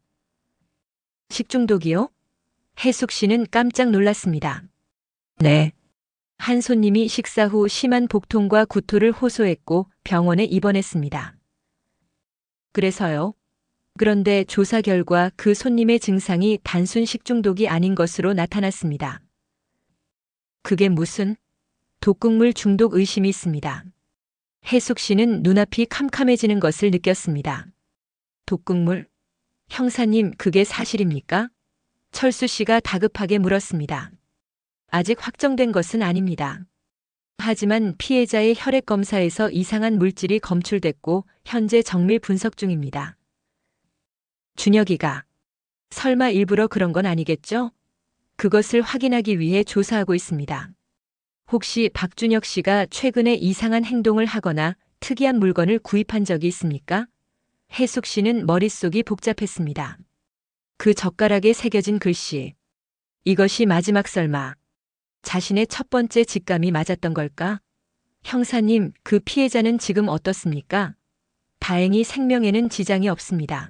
식중독이요? 혜숙 씨는 깜짝 놀랐습니다. 네. 한 손님이 식사 후 심한 복통과 구토를 호소했고 병원에 입원했습니다. 그래서요? 그런데 조사 결과 그 손님의 증상이 단순 식중독이 아닌 것으로 나타났습니다. 그게 무슨? 독극물 중독 의심이 있습니다. 혜숙 씨는 눈앞이 캄캄해지는 것을 느꼈습니다. 독극물? 형사님, 그게 사실입니까? 철수 씨가 다급하게 물었습니다. 아직 확정된 것은 아닙니다. 하지만 피해자의 혈액 검사에서 이상한 물질이 검출됐고 현재 정밀 분석 중입니다. 준혁이가 설마 일부러 그런 건 아니겠죠? 그것을 확인하기 위해 조사하고 있습니다. 혹시 박준혁 씨가 최근에 이상한 행동을 하거나 특이한 물건을 구입한 적이 있습니까? 혜숙 씨는 머릿속이 복잡했습니다. 그 젓가락에 새겨진 글씨. 이것이 마지막 설마 자신의 첫 번째 직감이 맞았던 걸까? 형사님, 그 피해자는 지금 어떻습니까? 다행히 생명에는 지장이 없습니다.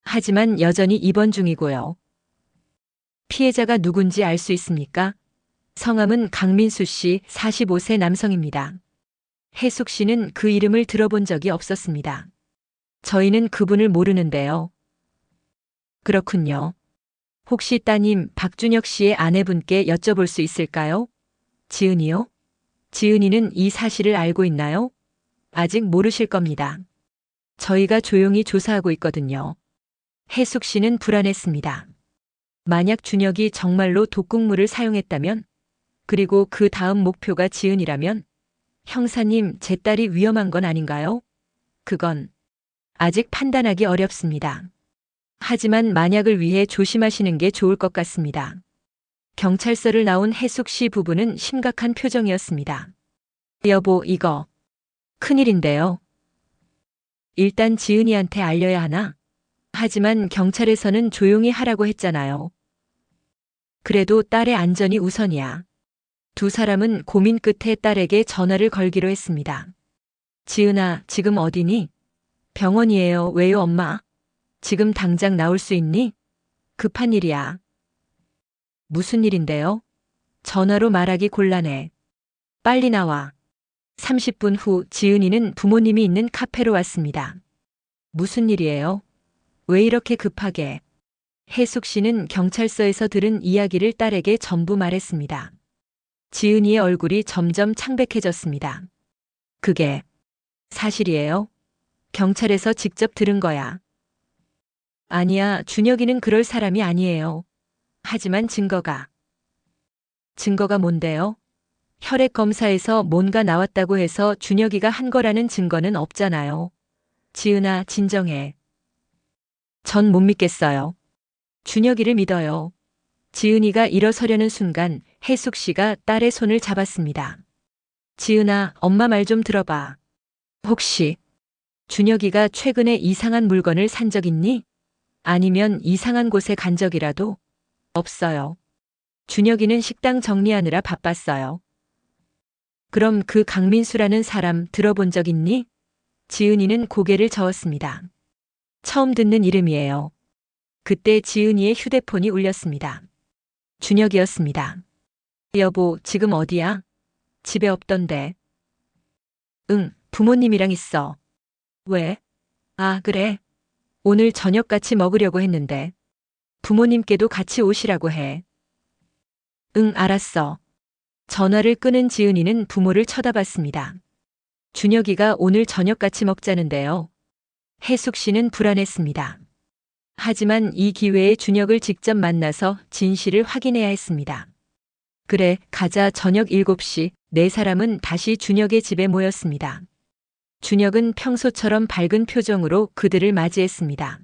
하지만 여전히 입원 중이고요. 피해자가 누군지 알 수 있습니까? 성함은 강민수 씨, 45세 남성입니다. 혜숙 씨는 그 이름을 들어본 적이 없었습니다. 저희는 그분을 모르는데요. 그렇군요. 혹시 따님 박준혁 씨의 아내분께 여쭤볼 수 있을까요? 지은이요? 지은이는 이 사실을 알고 있나요? 아직 모르실 겁니다. 저희가 조용히 조사하고 있거든요. 혜숙 씨는 불안했습니다. 만약 준혁이 정말로 독극물을 사용했다면, 그리고 그 다음 목표가 지은이라면, 형사님, 제 딸이 위험한 건 아닌가요? 그건 아직 판단하기 어렵습니다. 하지만 만약을 위해 조심하시는 게 좋을 것 같습니다. 경찰서를 나온 혜숙 씨 부부는 심각한 표정이었습니다. 여보, 이거 큰일인데요. 일단 지은이한테 알려야 하나? 하지만 경찰에서는 조용히 하라고 했잖아요. 그래도 딸의 안전이 우선이야. 두 사람은 고민 끝에 딸에게 전화를 걸기로 했습니다. 지은아, 지금 어디니? 병원이에요. 왜요, 엄마? 지금 당장 나올 수 있니? 급한 일이야. 무슨 일인데요? 전화로 말하기 곤란해. 빨리 나와. 30분 후 지은이는 부모님이 있는 카페로 왔습니다. 무슨 일이에요? 왜 이렇게 급하게? 혜숙 씨는 경찰서에서 들은 이야기를 딸에게 전부 말했습니다. 지은이의 얼굴이 점점 창백해졌습니다. 그게 사실이에요? 경찰에서 직접 들은 거야. 아니야, 준혁이는 그럴 사람이 아니에요. 하지만 증거가 뭔데요? 혈액 검사에서 뭔가 나왔다고 해서 준혁이가 한 거라는 증거는 없잖아요. 지은아, 진정해. 전 못 믿겠어요. 준혁이를 믿어요. 지은이가 일어서려는 순간 혜숙 씨가 딸의 손을 잡았습니다. 지은아, 엄마 말 좀 들어봐. 혹시 준혁이가 최근에 이상한 물건을 산 적 있니? 아니면 이상한 곳에 간 적이라도? 없어요. 준혁이는 식당 정리하느라 바빴어요. 그럼 그 강민수라는 사람 들어본 적 있니? 지은이는 고개를 저었습니다. 처음 듣는 이름이에요. 그때 지은이의 휴대폰이 울렸습니다. 준혁이었습니다. 여보, 지금 어디야? 집에 없던데. 응, 부모님이랑 있어. 왜? 아, 그래. 오늘 저녁 같이 먹으려고 했는데. 부모님께도 같이 오시라고 해. 응, 알았어. 전화를 끊은 지은이는 부모를 쳐다봤습니다. 준혁이가 오늘 저녁 같이 먹자는데요. 혜숙 씨는 불안했습니다. 하지만 이 기회에 준혁을 직접 만나서 진실을 확인해야 했습니다. 그래, 가자. 저녁 7시, 네 사람은 다시 준혁의 집에 모였습니다. 준혁은 평소처럼 밝은 표정으로 그들을 맞이했습니다.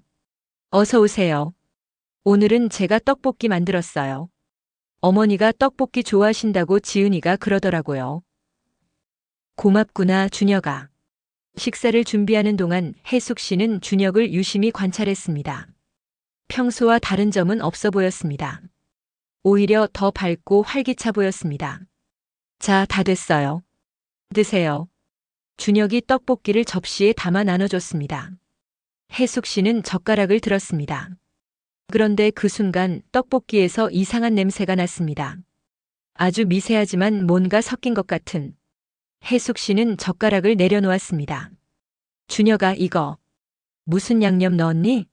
어서 오세요. 오늘은 제가 떡볶이 만들었어요. 어머니가 떡볶이 좋아하신다고 지은이가 그러더라고요. 고맙구나, 준혁아. 식사를 준비하는 동안 혜숙 씨는 준혁을 유심히 관찰했습니다. 평소와 다른 점은 없어 보였습니다. 오히려 더 밝고 활기차 보였습니다. 자, 다 됐어요. 드세요. 준혁이 떡볶이를 접시에 담아 나눠줬습니다. 혜숙 씨는 젓가락을 들었습니다. 그런데 그 순간 떡볶이에서 이상한 냄새가 났습니다. 아주 미세하지만 뭔가 섞인 것 같은. 혜숙 씨는 젓가락을 내려놓았습니다. 준혁아, 이거 무슨 양념 넣었니?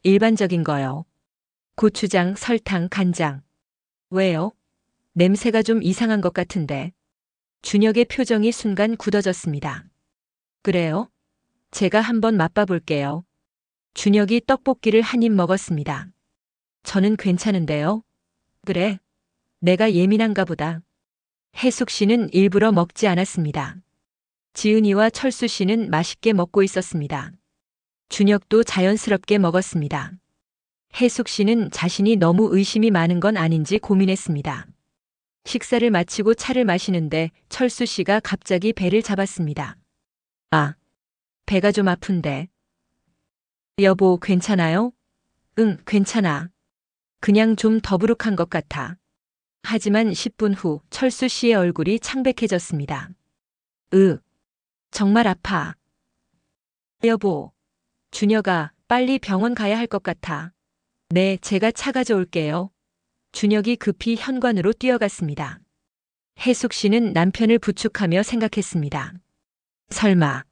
일반적인 거요. 고추장, 설탕, 간장. 왜요? 냄새가 좀 이상한 것 같은데. 준혁의 표정이 순간 굳어졌습니다. 그래요? 제가 한번 맛봐볼게요. 준혁이 떡볶이를 한 입 먹었습니다. 저는 괜찮은데요? 그래? 내가 예민한가 보다. 혜숙 씨는 일부러 먹지 않았습니다. 지은이와 철수 씨는 맛있게 먹고 있었습니다. 준혁도 자연스럽게 먹었습니다. 혜숙 씨는 자신이 너무 의심이 많은 건 아닌지 고민했습니다. 식사를 마치고 차를 마시는데 철수 씨가 갑자기 배를 잡았습니다. 아, 배가 좀 아픈데. 여보, 괜찮아요? 응, 괜찮아. 그냥 좀 더부룩한 것 같아. 하지만 10분 후 철수 씨의 얼굴이 창백해졌습니다. 정말 아파. 여보, 준혁아, 빨리 병원 가야 할 것 같아. 네, 제가 차 가져올게요. 준혁이 급히 현관으로 뛰어갔습니다. 혜숙 씨는 남편을 부축하며 생각했습니다. 설마,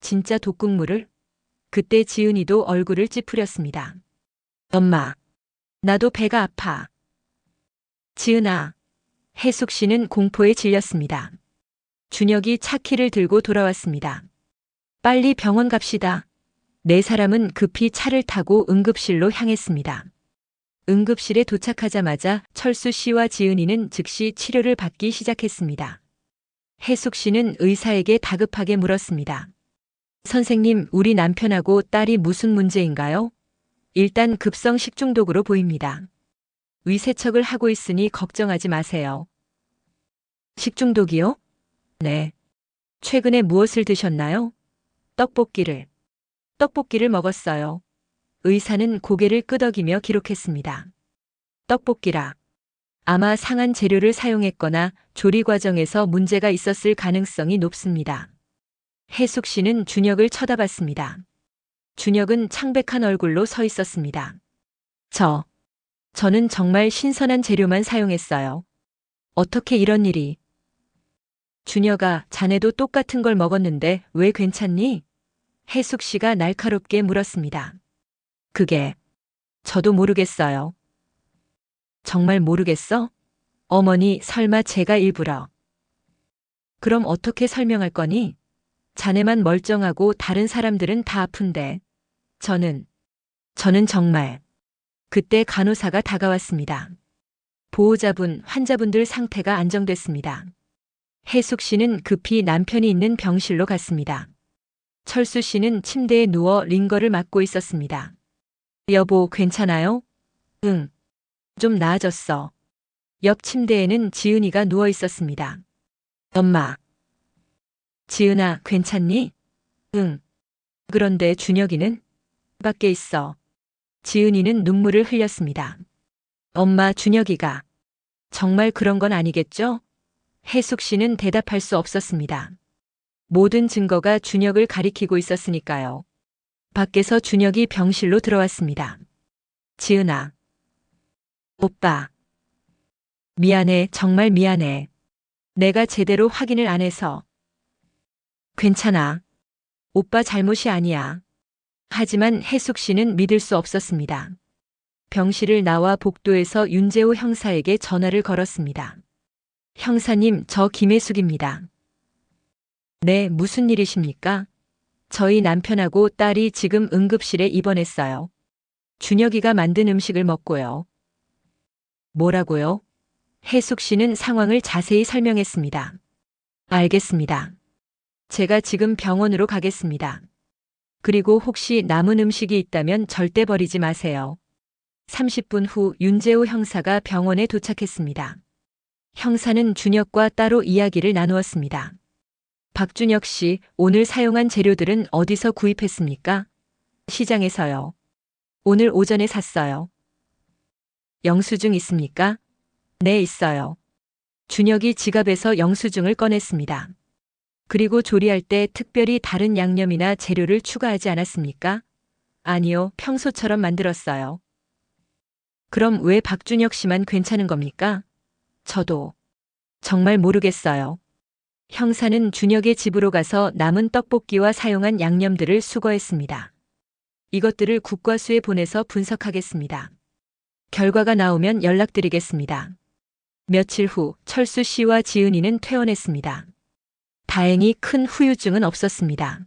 진짜 독국물을? 그때 지은이도 얼굴을 찌푸렸습니다. 엄마, 나도 배가 아파. 지은아, 혜숙 씨는 공포에 질렸습니다. 준혁이 차 키를 들고 돌아왔습니다. 빨리 병원 갑시다. 네 사람은 급히 차를 타고 응급실로 향했습니다. 응급실에 도착하자마자 철수 씨와 지은이는 즉시 치료를 받기 시작했습니다. 혜숙 씨는 의사에게 다급하게 물었습니다. 선생님, 우리 남편하고 딸이 무슨 문제인가요? 일단 급성 식중독으로 보입니다. 위세척을 하고 있으니 걱정하지 마세요. 식중독이요? 네. 최근에 무엇을 드셨나요? 떡볶이를 먹었어요. 의사는 고개를 끄덕이며 기록했습니다. 떡볶이라. 아마 상한 재료를 사용했거나 조리 과정에서 문제가 있었을 가능성이 높습니다. 혜숙 씨는 준혁을 쳐다봤습니다. 준혁은 창백한 얼굴로 서 있었습니다. 저는 정말 신선한 재료만 사용했어요. 어떻게 이런 일이? 준혁아, 자네도 똑같은 걸 먹었는데 왜 괜찮니? 혜숙 씨가 날카롭게 물었습니다. 그게, 저도 모르겠어요. 정말 모르겠어? 어머니, 설마 제가 일부러. 그럼 어떻게 설명할 거니? 자네만 멀쩡하고 다른 사람들은 다 아픈데. 저는 정말. 그때 간호사가 다가왔습니다. 보호자분, 환자분들 상태가 안정됐습니다. 혜숙 씨는 급히 남편이 있는 병실로 갔습니다. 철수 씨는 침대에 누워 링거를 맞고 있었습니다. 여보, 괜찮아요? 응. 좀 나아졌어. 옆 침대에는 지은이가 누워 있었습니다. 엄마. 지은아, 괜찮니? 응. 그런데 준혁이는? 밖에 있어. 지은이는 눈물을 흘렸습니다. 엄마, 준혁이가. 정말 그런 건 아니겠죠? 혜숙 씨는 대답할 수 없었습니다. 모든 증거가 준혁을 가리키고 있었으니까요. 밖에서 준혁이 병실로 들어왔습니다. 지은아. 오빠. 미안해, 정말 미안해. 내가 제대로 확인을 안 해서. 괜찮아. 오빠 잘못이 아니야. 하지만 혜숙 씨는 믿을 수 없었습니다. 병실을 나와 복도에서 윤재호 형사에게 전화를 걸었습니다. 형사님, 저 김혜숙입니다. 네, 무슨 일이십니까? 저희 남편하고 딸이 지금 응급실에 입원했어요. 준혁이가 만든 음식을 먹고요. 뭐라고요? 혜숙 씨는 상황을 자세히 설명했습니다. 알겠습니다. 제가 지금 병원으로 가겠습니다. 그리고 혹시 남은 음식이 있다면 절대 버리지 마세요. 30분 후 윤재호 형사가 병원에 도착했습니다. 형사는 준혁과 따로 이야기를 나누었습니다. 박준혁 씨, 오늘 사용한 재료들은 어디서 구입했습니까? 시장에서요. 오늘 오전에 샀어요. 영수증 있습니까? 네, 있어요. 준혁이 지갑에서 영수증을 꺼냈습니다. 그리고 조리할 때 특별히 다른 양념이나 재료를 추가하지 않았습니까? 아니요, 평소처럼 만들었어요. 그럼 왜 박준혁 씨만 괜찮은 겁니까? 저도 정말 모르겠어요. 형사는 준혁의 집으로 가서 남은 떡볶이와 사용한 양념들을 수거했습니다. 이것들을 국과수에 보내서 분석하겠습니다. 결과가 나오면 연락드리겠습니다. 며칠 후 철수 씨와 지은이는 퇴원했습니다. 다행히 큰 후유증은 없었습니다.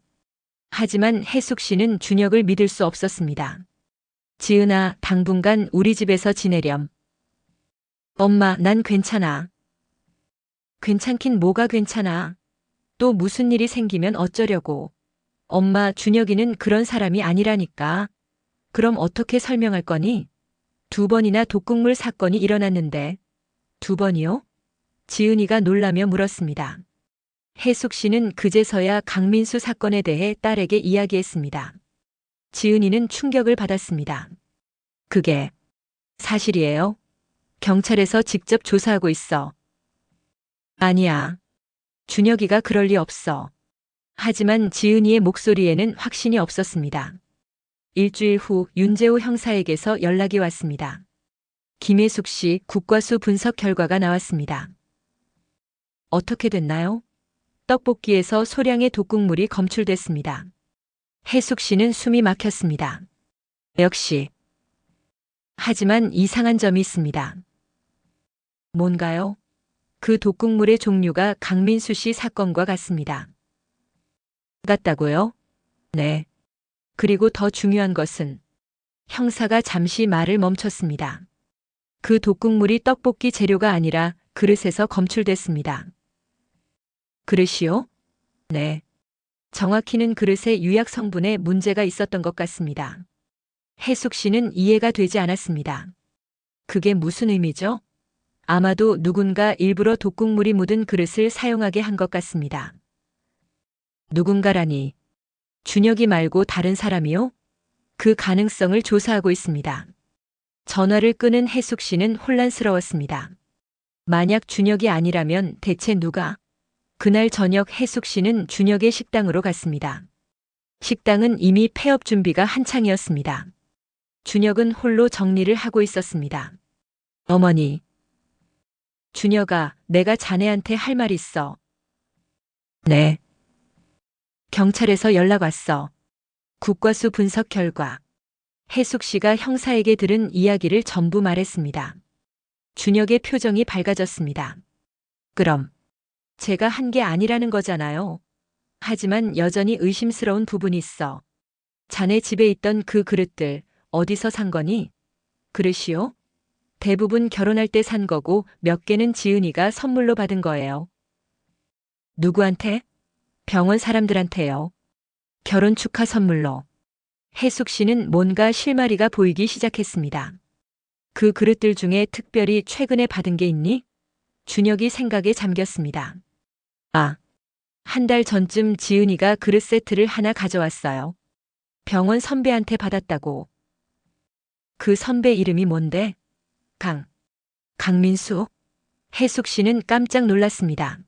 하지만 혜숙 씨는 준혁을 믿을 수 없었습니다. 지은아, 당분간 우리 집에서 지내렴. 엄마, 난 괜찮아. 괜찮긴 뭐가 괜찮아. 또 무슨 일이 생기면 어쩌려고. 엄마, 준혁이는 그런 사람이 아니라니까. 그럼 어떻게 설명할 거니? 2번이나 독극물 사건이 일어났는데. 2번이요? 지은이가 놀라며 물었습니다. 혜숙 씨는 그제서야 강민수 사건에 대해 딸에게 이야기했습니다. 지은이는 충격을 받았습니다. 그게 사실이에요? 경찰에서 직접 조사하고 있어. 아니야. 준혁이가 그럴 리 없어. 하지만 지은이의 목소리에는 확신이 없었습니다. 일주일 후 윤재호 형사에게서 연락이 왔습니다. 김혜숙 씨 국과수 분석 결과가 나왔습니다. 어떻게 됐나요? 떡볶이에서 소량의 독극물이 검출됐습니다. 혜숙 씨는 숨이 막혔습니다. 역시. 하지만 이상한 점이 있습니다. 뭔가요? 그 독극물의 종류가 강민수 씨 사건과 같습니다. 같다고요? 네. 그리고 더 중요한 것은 형사가 잠시 말을 멈췄습니다. 그 독극물이 떡볶이 재료가 아니라 그릇에서 검출됐습니다. 그릇이요? 네. 정확히는 그릇의 유약 성분에 문제가 있었던 것 같습니다. 혜숙 씨는 이해가 되지 않았습니다. 그게 무슨 의미죠? 아마도 누군가 일부러 독극물이 묻은 그릇을 사용하게 한 것 같습니다. 누군가라니. 준혁이 말고 다른 사람이요? 그 가능성을 조사하고 있습니다. 전화를 끄는 혜숙 씨는 혼란스러웠습니다. 만약 준혁이 아니라면 대체 누가? 그날 저녁 혜숙 씨는 준혁의 식당으로 갔습니다. 식당은 이미 폐업 준비가 한창이었습니다. 준혁은 홀로 정리를 하고 있었습니다. 어머니. 준혁아, 내가 자네한테 할 말 있어. 네. 경찰에서 연락 왔어. 국과수 분석 결과. 혜숙 씨가 형사에게 들은 이야기를 전부 말했습니다. 준혁의 표정이 밝아졌습니다. 그럼 제가 한 게 아니라는 거잖아요. 하지만 여전히 의심스러운 부분이 있어. 자네 집에 있던 그 그릇들 어디서 산 거니? 그릇이요? 대부분 결혼할 때 산 거고 몇 개는 지은이가 선물로 받은 거예요. 누구한테? 병원 사람들한테요. 결혼 축하 선물로. 혜숙 씨는 뭔가 실마리가 보이기 시작했습니다. 그 그릇들 중에 특별히 최근에 받은 게 있니? 준혁이 생각에 잠겼습니다. 아, 한 달 전쯤 지은이가 그릇 세트를 하나 가져왔어요. 병원 선배한테 받았다고. 그 선배 이름이 뭔데? 강민수? 혜숙 씨는 깜짝 놀랐습니다.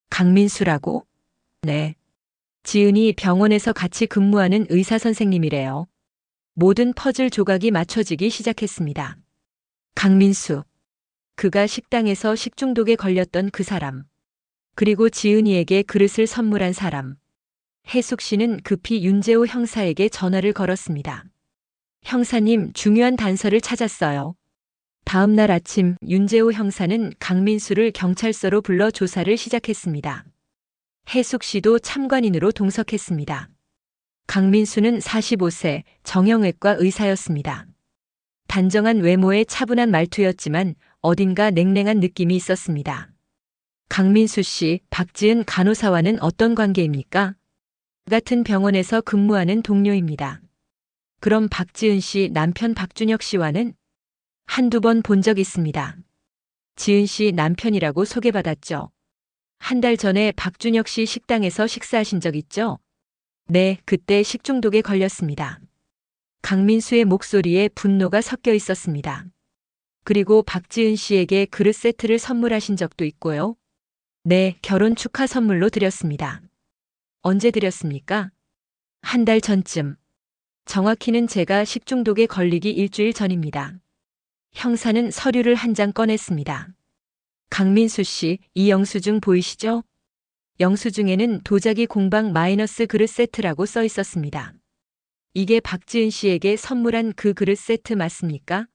강민수라고? 네. 지은이 병원에서 같이 근무하는 의사 선생님이래요. 모든 퍼즐 조각이 맞춰지기 시작했습니다. 강민수. 그가 식당에서 식중독에 걸렸던 그 사람. 그리고 지은이에게 그릇을 선물한 사람. 혜숙 씨는 급히 윤재호 형사에게 전화를 걸었습니다. 형사님, 중요한 단서를 찾았어요. 다음 날 아침 윤재호 형사는 강민수를 경찰서로 불러 조사를 시작했습니다. 혜숙 씨도 참관인으로 동석했습니다. 강민수는 45세 정형외과 의사였습니다. 단정한 외모에 차분한 말투였지만 어딘가 냉랭한 느낌이 있었습니다. 강민수 씨, 박지은 간호사와는 어떤 관계입니까? 같은 병원에서 근무하는 동료입니다. 그럼 박지은 씨 남편 박준혁 씨와는? 한두 번 본 적 있습니다. 지은 씨 남편이라고 소개받았죠. 한 달 전에 박준혁 씨 식당에서 식사하신 적 있죠? 네, 그때 식중독에 걸렸습니다. 강민수의 목소리에 분노가 섞여 있었습니다. 그리고 박지은 씨에게 그릇 세트를 선물하신 적도 있고요. 네, 결혼 축하 선물로 드렸습니다. 언제 드렸습니까? 한 달 전쯤. 정확히는 제가 식중독에 걸리기 일주일 전입니다. 형사는 서류를 한 장 꺼냈습니다. 강민수 씨, 이 영수증 보이시죠? 영수증에는 도자기 공방 마이너스 그릇 세트라고 써 있었습니다. 이게 박지은 씨에게 선물한 그 그릇 세트 맞습니까?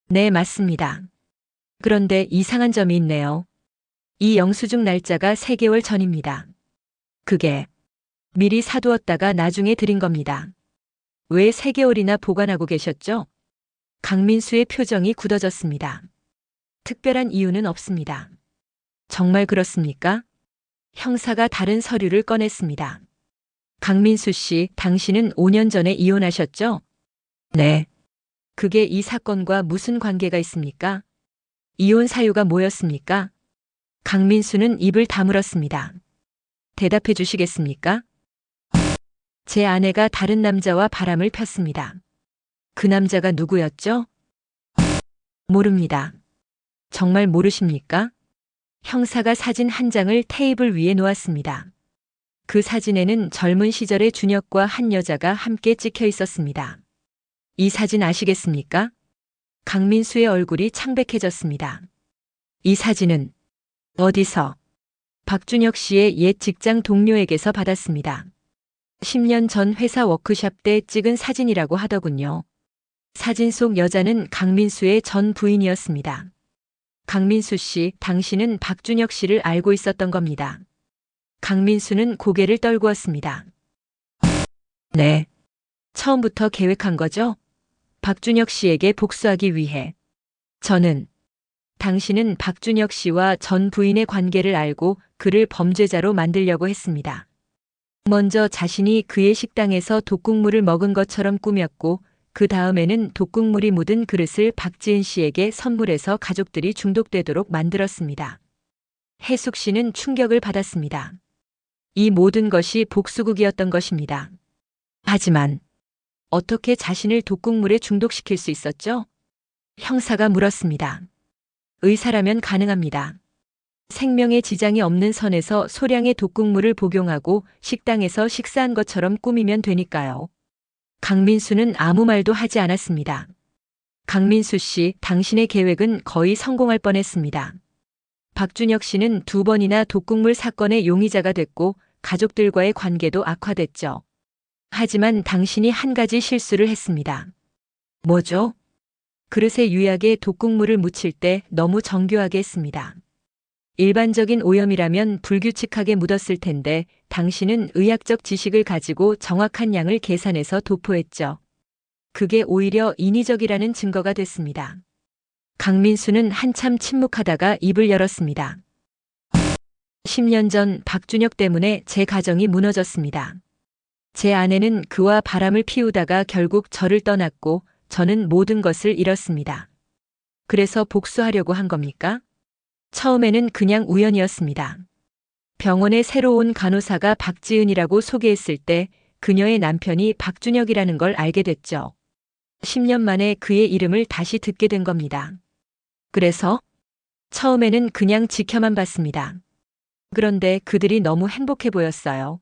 네, 맞습니다. 그런데 이상한 점이 있네요. 이 영수증 날짜가 3개월 전입니다. 그게 미리 사두었다가 나중에 드린 겁니다. 왜 3개월이나 보관하고 계셨죠? 강민수의 표정이 굳어졌습니다. 특별한 이유는 없습니다. 정말 그렇습니까? 형사가 다른 서류를 꺼냈습니다. 강민수 씨, 당신은 5년 전에 이혼하셨죠? 네. 그게 이 사건과 무슨 관계가 있습니까? 이혼 사유가 뭐였습니까? 강민수는 입을 다물었습니다. 대답해 주시겠습니까? 제 아내가 다른 남자와 바람을 폈습니다. 그 남자가 누구였죠? 모릅니다. 정말 모르십니까? 형사가 사진 한 장을 테이블 위에 놓았습니다. 그 사진에는 젊은 시절의 준혁과 한 여자가 함께 찍혀 있었습니다. 이 사진 아시겠습니까? 강민수의 얼굴이 창백해졌습니다. 이 사진은 어디서? 박준혁 씨의 옛 직장 동료에게서 받았습니다. 10년 전 회사 워크숍 때 찍은 사진이라고 하더군요. 사진 속 여자는 강민수의 전 부인이었습니다. 강민수 씨, 당신은 박준혁 씨를 알고 있었던 겁니다. 강민수는 고개를 떨구었습니다. 네. 처음부터 계획한 거죠? 박준혁 씨에게 복수하기 위해. 당신은 박준혁 씨와 전 부인의 관계를 알고 그를 범죄자로 만들려고 했습니다. 먼저 자신이 그의 식당에서 독국물을 먹은 것처럼 꾸몄고 그 다음에는 독국물이 묻은 그릇을 박지은 씨에게 선물해서 가족들이 중독되도록 만들었습니다. 해숙 씨는 충격을 받았습니다. 이 모든 것이 복수극이었던 것입니다. 하지만 어떻게 자신을 독국물에 중독시킬 수 있었죠? 형사가 물었습니다. 의사라면 가능합니다. 생명에 지장이 없는 선에서 소량의 독국물을 복용하고 식당에서 식사한 것처럼 꾸미면 되니까요. 강민수는 아무 말도 하지 않았습니다. 강민수 씨, 당신의 계획은 거의 성공할 뻔했습니다. 박준혁 씨는 2번이나 독국물 사건의 용의자가 됐고 가족들과의 관계도 악화됐죠. 하지만 당신이 한 가지 실수를 했습니다. 뭐죠? 그릇에 유약에 독국물을 묻힐 때 너무 정교하게 했습니다. 일반적인 오염이라면 불규칙하게 묻었을 텐데 당신은 의학적 지식을 가지고 정확한 양을 계산해서 도포했죠. 그게 오히려 인위적이라는 증거가 됐습니다. 강민수는 한참 침묵하다가 입을 열었습니다. 10년 전 박준혁 때문에 제 가정이 무너졌습니다. 제 아내는 그와 바람을 피우다가 결국 저를 떠났고 저는 모든 것을 잃었습니다. 그래서 복수하려고 한 겁니까? 처음에는 그냥 우연이었습니다. 병원에 새로 온 간호사가 박지은이라고 소개했을 때 그녀의 남편이 박준혁이라는 걸 알게 됐죠. 10년 만에 그의 이름을 다시 듣게 된 겁니다. 그래서 처음에는 그냥 지켜만 봤습니다. 그런데 그들이 너무 행복해 보였어요.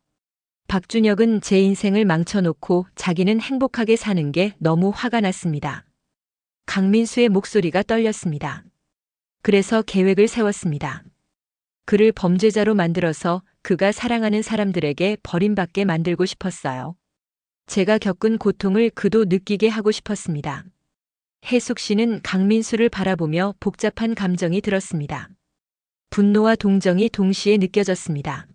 박준혁은 제 인생을 망쳐놓고 자기는 행복하게 사는 게 너무 화가 났습니다. 강민수의 목소리가 떨렸습니다. 그래서 계획을 세웠습니다. 그를 범죄자로 만들어서 그가 사랑하는 사람들에게 버림받게 만들고 싶었어요. 제가 겪은 고통을 그도 느끼게 하고 싶었습니다. 해숙 씨는 강민수를 바라보며 복잡한 감정이 들었습니다. 분노와 동정이 동시에 느껴졌습니다.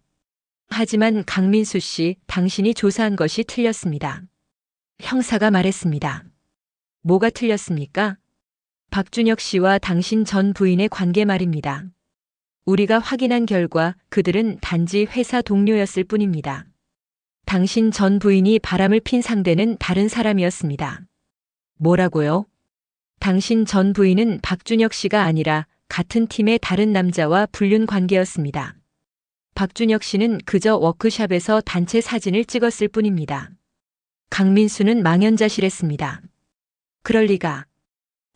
하지만 강민수 씨, 당신이 조사한 것이 틀렸습니다. 형사가 말했습니다. 뭐가 틀렸습니까? 박준혁 씨와 당신 전 부인의 관계 말입니다. 우리가 확인한 결과 그들은 단지 회사 동료였을 뿐입니다. 당신 전 부인이 바람을 핀 상대는 다른 사람이었습니다. 뭐라고요? 당신 전 부인은 박준혁 씨가 아니라 같은 팀의 다른 남자와 불륜 관계였습니다. 박준혁 씨는 그저 워크숍에서 단체 사진을 찍었을 뿐입니다. 강민수는 망연자실했습니다. 그럴 리가.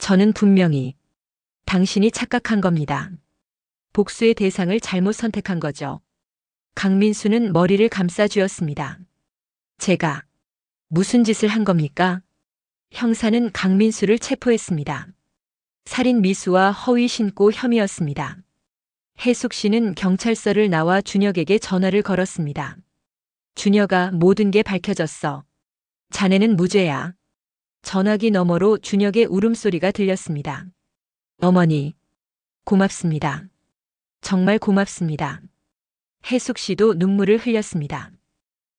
저는 분명히 당신이 착각한 겁니다. 복수의 대상을 잘못 선택한 거죠. 강민수는 머리를 감싸쥐었습니다. 제가 무슨 짓을 한 겁니까? 형사는 강민수를 체포했습니다. 살인 미수와 허위 신고 혐의였습니다. 해숙 씨는 경찰서를 나와 준혁에게 전화를 걸었습니다. 준혁아, 모든 게 밝혀졌어. 자네는 무죄야. 전화기 너머로 준혁의 울음소리가 들렸습니다. 어머니, 고맙습니다. 정말 고맙습니다. 해숙 씨도 눈물을 흘렸습니다.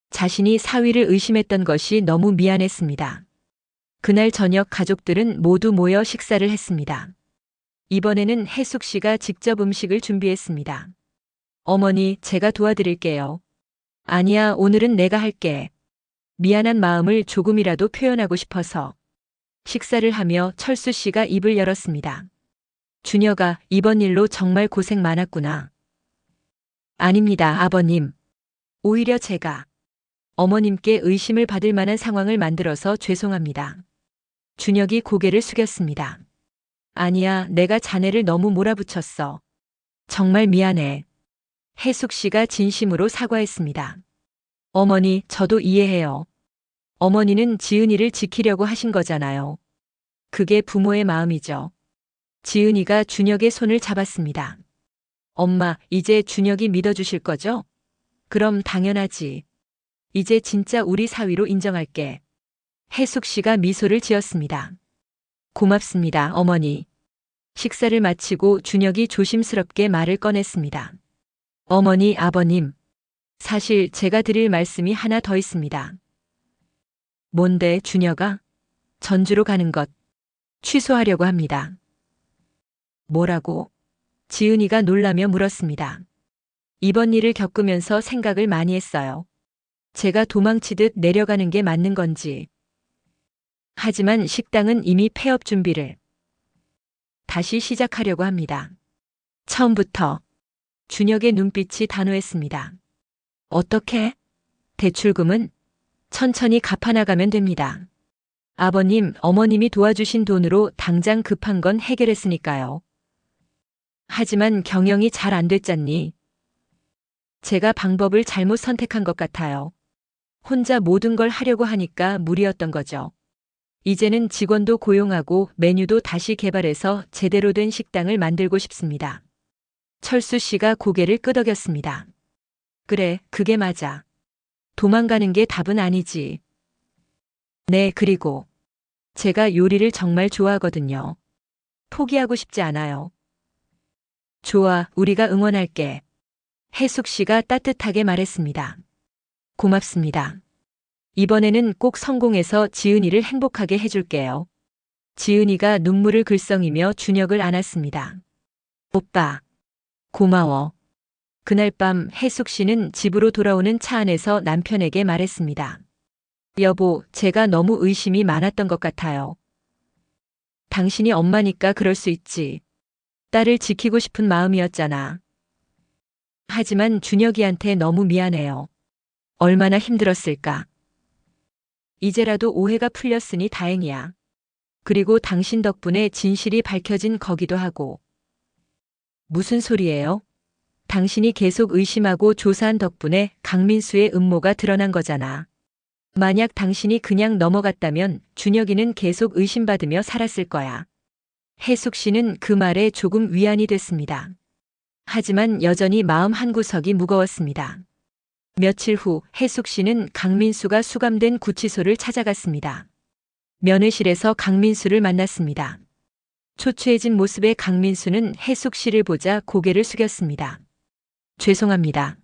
자신이 사위를 의심했던 것이 너무 미안했습니다. 그날 저녁 가족들은 모두 모여 식사를 했습니다. 이번에는 혜숙 씨가 직접 음식을 준비했습니다. 어머니, 제가 도와드릴게요. 아니야, 오늘은 내가 할게. 미안한 마음을 조금이라도 표현하고 싶어서. 식사를 하며 철수 씨가 입을 열었습니다. 준혁아, 이번 일로 정말 고생 많았구나. 아닙니다, 아버님. 오히려 제가 어머님께 의심을 받을 만한 상황을 만들어서 죄송합니다. 준혁이 고개를 숙였습니다. 아니야, 내가 자네를 너무 몰아붙였어. 정말 미안해. 혜숙 씨가 진심으로 사과했습니다. 어머니, 저도 이해해요. 어머니는 지은이를 지키려고 하신 거잖아요. 그게 부모의 마음이죠. 지은이가 준혁의 손을 잡았습니다. 엄마, 이제 준혁이 믿어주실 거죠? 그럼 당연하지. 이제 진짜 우리 사위로 인정할게. 혜숙 씨가 미소를 지었습니다. 고맙습니다, 어머니. 식사를 마치고 준혁이 조심스럽게 말을 꺼냈습니다. 어머니, 아버님. 사실 제가 드릴 말씀이 하나 더 있습니다. 뭔데, 준혁아? 전주로 가는 것 취소하려고 합니다. 뭐라고? 지은이가 놀라며 물었습니다. 이번 일을 겪으면서 생각을 많이 했어요. 제가 도망치듯 내려가는 게 맞는 건지. 하지만 식당은 이미 폐업 준비를 다시 시작하려고 합니다. 처음부터. 준혁의 눈빛이 단호했습니다. 어떻게? 대출금은 천천히 갚아나가면 됩니다. 아버님, 어머님이 도와주신 돈으로 당장 급한 건 해결했으니까요. 하지만 경영이 잘 안 됐잖니. 제가 방법을 잘못 선택한 것 같아요. 혼자 모든 걸 하려고 하니까 무리였던 거죠. 이제는 직원도 고용하고 메뉴도 다시 개발해서 제대로 된 식당을 만들고 싶습니다. 철수 씨가 고개를 끄덕였습니다. 그래, 그게 맞아. 도망가는 게 답은 아니지. 네, 그리고 제가 요리를 정말 좋아하거든요. 포기하고 싶지 않아요. 좋아, 우리가 응원할게. 혜숙 씨가 따뜻하게 말했습니다. 고맙습니다. 이번에는 꼭 성공해서 지은이를 행복하게 해줄게요. 지은이가 눈물을 글썽이며 준혁을 안았습니다. 오빠, 고마워. 그날 밤 혜숙 씨는 집으로 돌아오는 차 안에서 남편에게 말했습니다. 여보, 제가 너무 의심이 많았던 것 같아요. 당신이 엄마니까 그럴 수 있지. 딸을 지키고 싶은 마음이었잖아. 하지만 준혁이한테 너무 미안해요. 얼마나 힘들었을까. 이제라도 오해가 풀렸으니 다행이야. 그리고 당신 덕분에 진실이 밝혀진 거기도 하고. 무슨 소리예요? 당신이 계속 의심하고 조사한 덕분에 강민수의 음모가 드러난 거잖아. 만약 당신이 그냥 넘어갔다면 준혁이는 계속 의심받으며 살았을 거야. 혜숙 씨는 그 말에 조금 위안이 됐습니다. 하지만 여전히 마음 한구석이 무거웠습니다. 며칠 후 혜숙 씨는 강민수가 수감된 구치소를 찾아갔습니다. 면회실에서 강민수를 만났습니다. 초췌해진 모습의 강민수는 혜숙 씨를 보자 고개를 숙였습니다. 죄송합니다.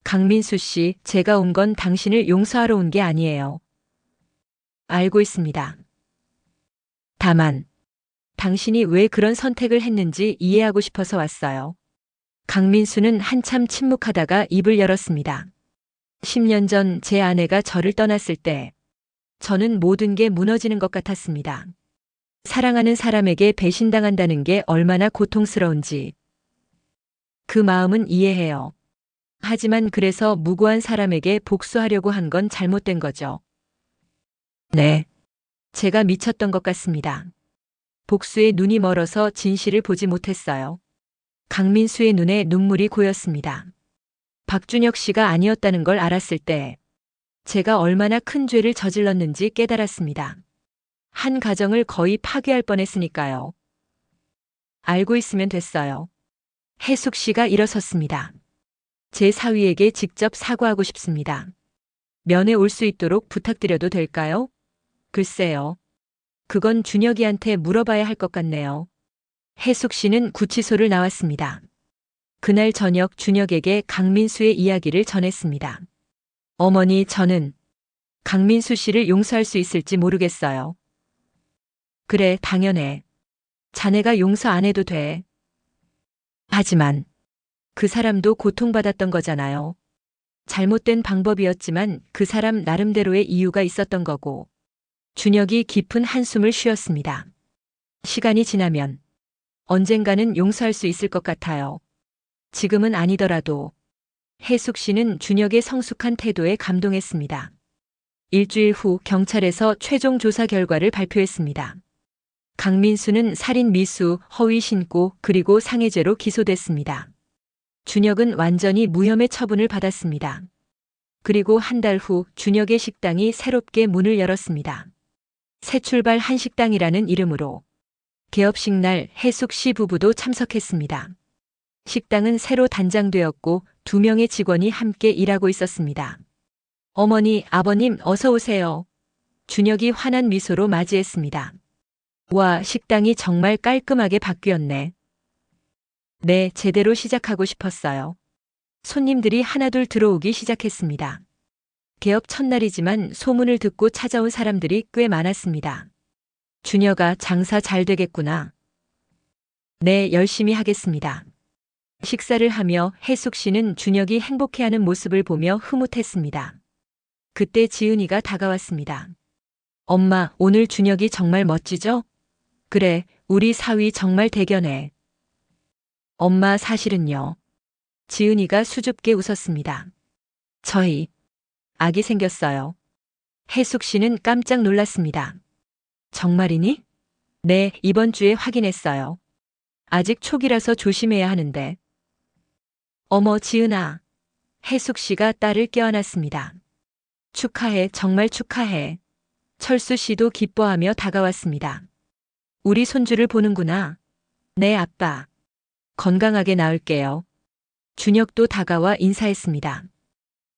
강민수 씨, 제가 온 건 당신을 용서하러 온 게 아니에요. 알고 있습니다. 다만, 당신이 왜 그런 선택을 했는지 이해하고 싶어서 왔어요. 강민수는 한참 침묵하다가 입을 열었습니다. 10년 전 제 아내가 저를 떠났을 때, 저는 모든 게 무너지는 것 같았습니다. 사랑하는 사람에게 배신당한다는 게 얼마나 고통스러운지. 그 마음은 이해해요. 하지만 그래서 무고한 사람에게 복수하려고 한 건 잘못된 거죠. 네. 제가 미쳤던 것 같습니다. 복수에 눈이 멀어서 진실을 보지 못했어요. 강민수의 눈에 눈물이 고였습니다. 박준혁 씨가 아니었다는 걸 알았을 때 제가 얼마나 큰 죄를 저질렀는지 깨달았습니다. 한 가정을 거의 파괴할 뻔했으니까요. 알고 있으면 됐어요. 혜숙 씨가 일어섰습니다. 제 사위에게 직접 사과하고 싶습니다. 면회 올 수 있도록 부탁드려도 될까요? 글쎄요. 그건 준혁이한테 물어봐야 할 것 같네요. 혜숙 씨는 구치소를 나왔습니다. 그날 저녁 준혁에게 강민수의 이야기를 전했습니다. 어머니, 저는 강민수 씨를 용서할 수 있을지 모르겠어요. 그래, 당연해. 자네가 용서 안 해도 돼. 하지만 그 사람도 고통받았던 거잖아요. 잘못된 방법이었지만 그 사람 나름대로의 이유가 있었던 거고. 준혁이 깊은 한숨을 쉬었습니다. 시간이 지나면 언젠가는 용서할 수 있을 것 같아요. 지금은 아니더라도. 혜숙 씨는 준혁의 성숙한 태도에 감동했습니다. 일주일 후 경찰에서 최종 조사 결과를 발표했습니다. 강민수는 살인 미수, 허위 신고 그리고 상해죄로 기소됐습니다. 준혁은 완전히 무혐의 처분을 받았습니다. 그리고 한 달 후 준혁의 식당이 새롭게 문을 열었습니다. 새출발 한식당이라는 이름으로. 개업식 날 혜숙 씨 부부도 참석했습니다. 식당은 새로 단장되었고 2명의 직원이 함께 일하고 있었습니다. 어머니, 아버님 어서 오세요. 준혁이 환한 미소로 맞이했습니다. 와, 식당이 정말 깔끔하게 바뀌었네. 네, 제대로 시작하고 싶었어요. 손님들이 하나둘 들어오기 시작했습니다. 개업 첫날이지만 소문을 듣고 찾아온 사람들이 꽤 많았습니다. 준혁아, 장사 잘 되겠구나. 네, 열심히 하겠습니다. 식사를 하며 혜숙 씨는 준혁이 행복해하는 모습을 보며 흐뭇했습니다. 그때 지은이가 다가왔습니다. 엄마, 오늘 준혁이 정말 멋지죠? 그래, 우리 사위 정말 대견해. 엄마, 사실은요. 지은이가 수줍게 웃었습니다. 저희 아기 생겼어요. 혜숙 씨는 깜짝 놀랐습니다. 정말이니? 네, 이번 주에 확인했어요. 아직 초기라서 조심해야 하는데. 어머, 지은아. 혜숙 씨가 딸을 껴안았습니다. 축하해, 정말 축하해. 철수 씨도 기뻐하며 다가왔습니다. 우리 손주를 보는구나. 네, 아빠. 건강하게 낳을게요. 준혁도 다가와 인사했습니다.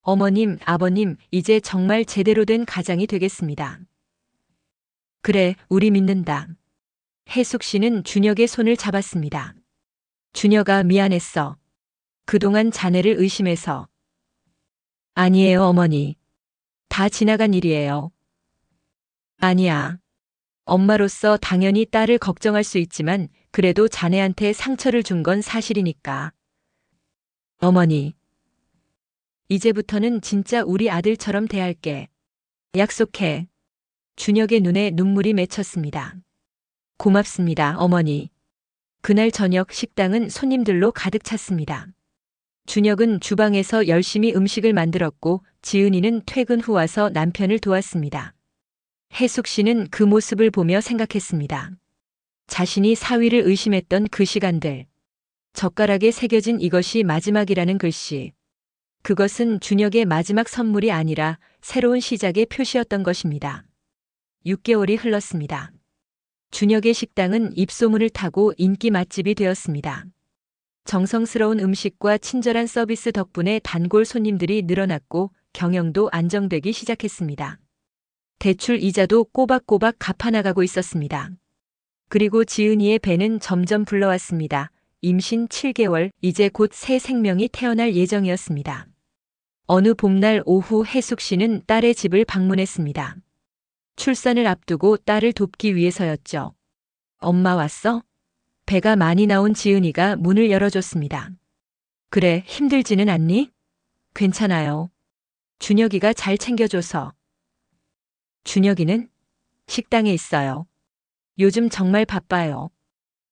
어머님, 아버님, 이제 정말 제대로 된 가장이 되겠습니다. 그래, 우리 믿는다. 혜숙 씨는 준혁의 손을 잡았습니다. 준혁아, 미안했어. 그동안 자네를 의심해서. 아니에요, 어머니. 다 지나간 일이에요. 아니야. 엄마로서 당연히 딸을 걱정할 수 있지만 그래도 자네한테 상처를 준 건 사실이니까. 어머니. 이제부터는 진짜 우리 아들처럼 대할게. 약속해. 준혁의 눈에 눈물이 맺혔습니다. 고맙습니다, 어머니. 그날 저녁 식당은 손님들로 가득 찼습니다. 준혁은 주방에서 열심히 음식을 만들었고 지은이는 퇴근 후 와서 남편을 도왔습니다. 혜숙 씨는 그 모습을 보며 생각했습니다. 자신이 사위를 의심했던 그 시간들. 젓가락에 새겨진 이것이 마지막이라는 글씨. 그것은 준혁의 마지막 선물이 아니라 새로운 시작의 표시였던 것입니다. 6개월이 흘렀습니다. 준혁의 식당은 입소문을 타고 인기 맛집이 되었습니다. 정성스러운 음식과 친절한 서비스 덕분에 단골 손님들이 늘어났고 경영도 안정되기 시작했습니다. 대출 이자도 꼬박꼬박 갚아나가고 있었습니다. 그리고 지은이의 배는 점점 불러왔습니다. 임신 7개월, 이제 곧 새 생명이 태어날 예정이었습니다. 어느 봄날 오후 혜숙 씨는 딸의 집을 방문했습니다. 출산을 앞두고 딸을 돕기 위해서였죠. 엄마 왔어? 배가 많이 나온 지은이가 문을 열어줬습니다. 그래, 힘들지는 않니? 괜찮아요. 준혁이가 잘 챙겨줘서. 준혁이는? 식당에 있어요. 요즘 정말 바빠요.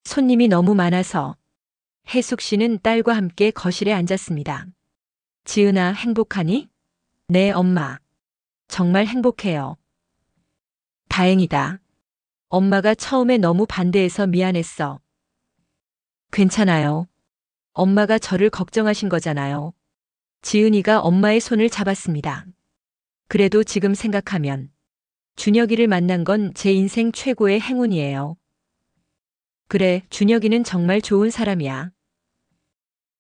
손님이 너무 많아서. 혜숙 씨는 딸과 함께 거실에 앉았습니다. 지은아, 행복하니? 네, 엄마. 정말 행복해요. 다행이다. 엄마가 처음에 너무 반대해서 미안했어. 괜찮아요. 엄마가 저를 걱정하신 거잖아요. 지은이가 엄마의 손을 잡았습니다. 그래도 지금 생각하면 준혁이를 만난 건 제 인생 최고의 행운이에요. 그래, 준혁이는 정말 좋은 사람이야.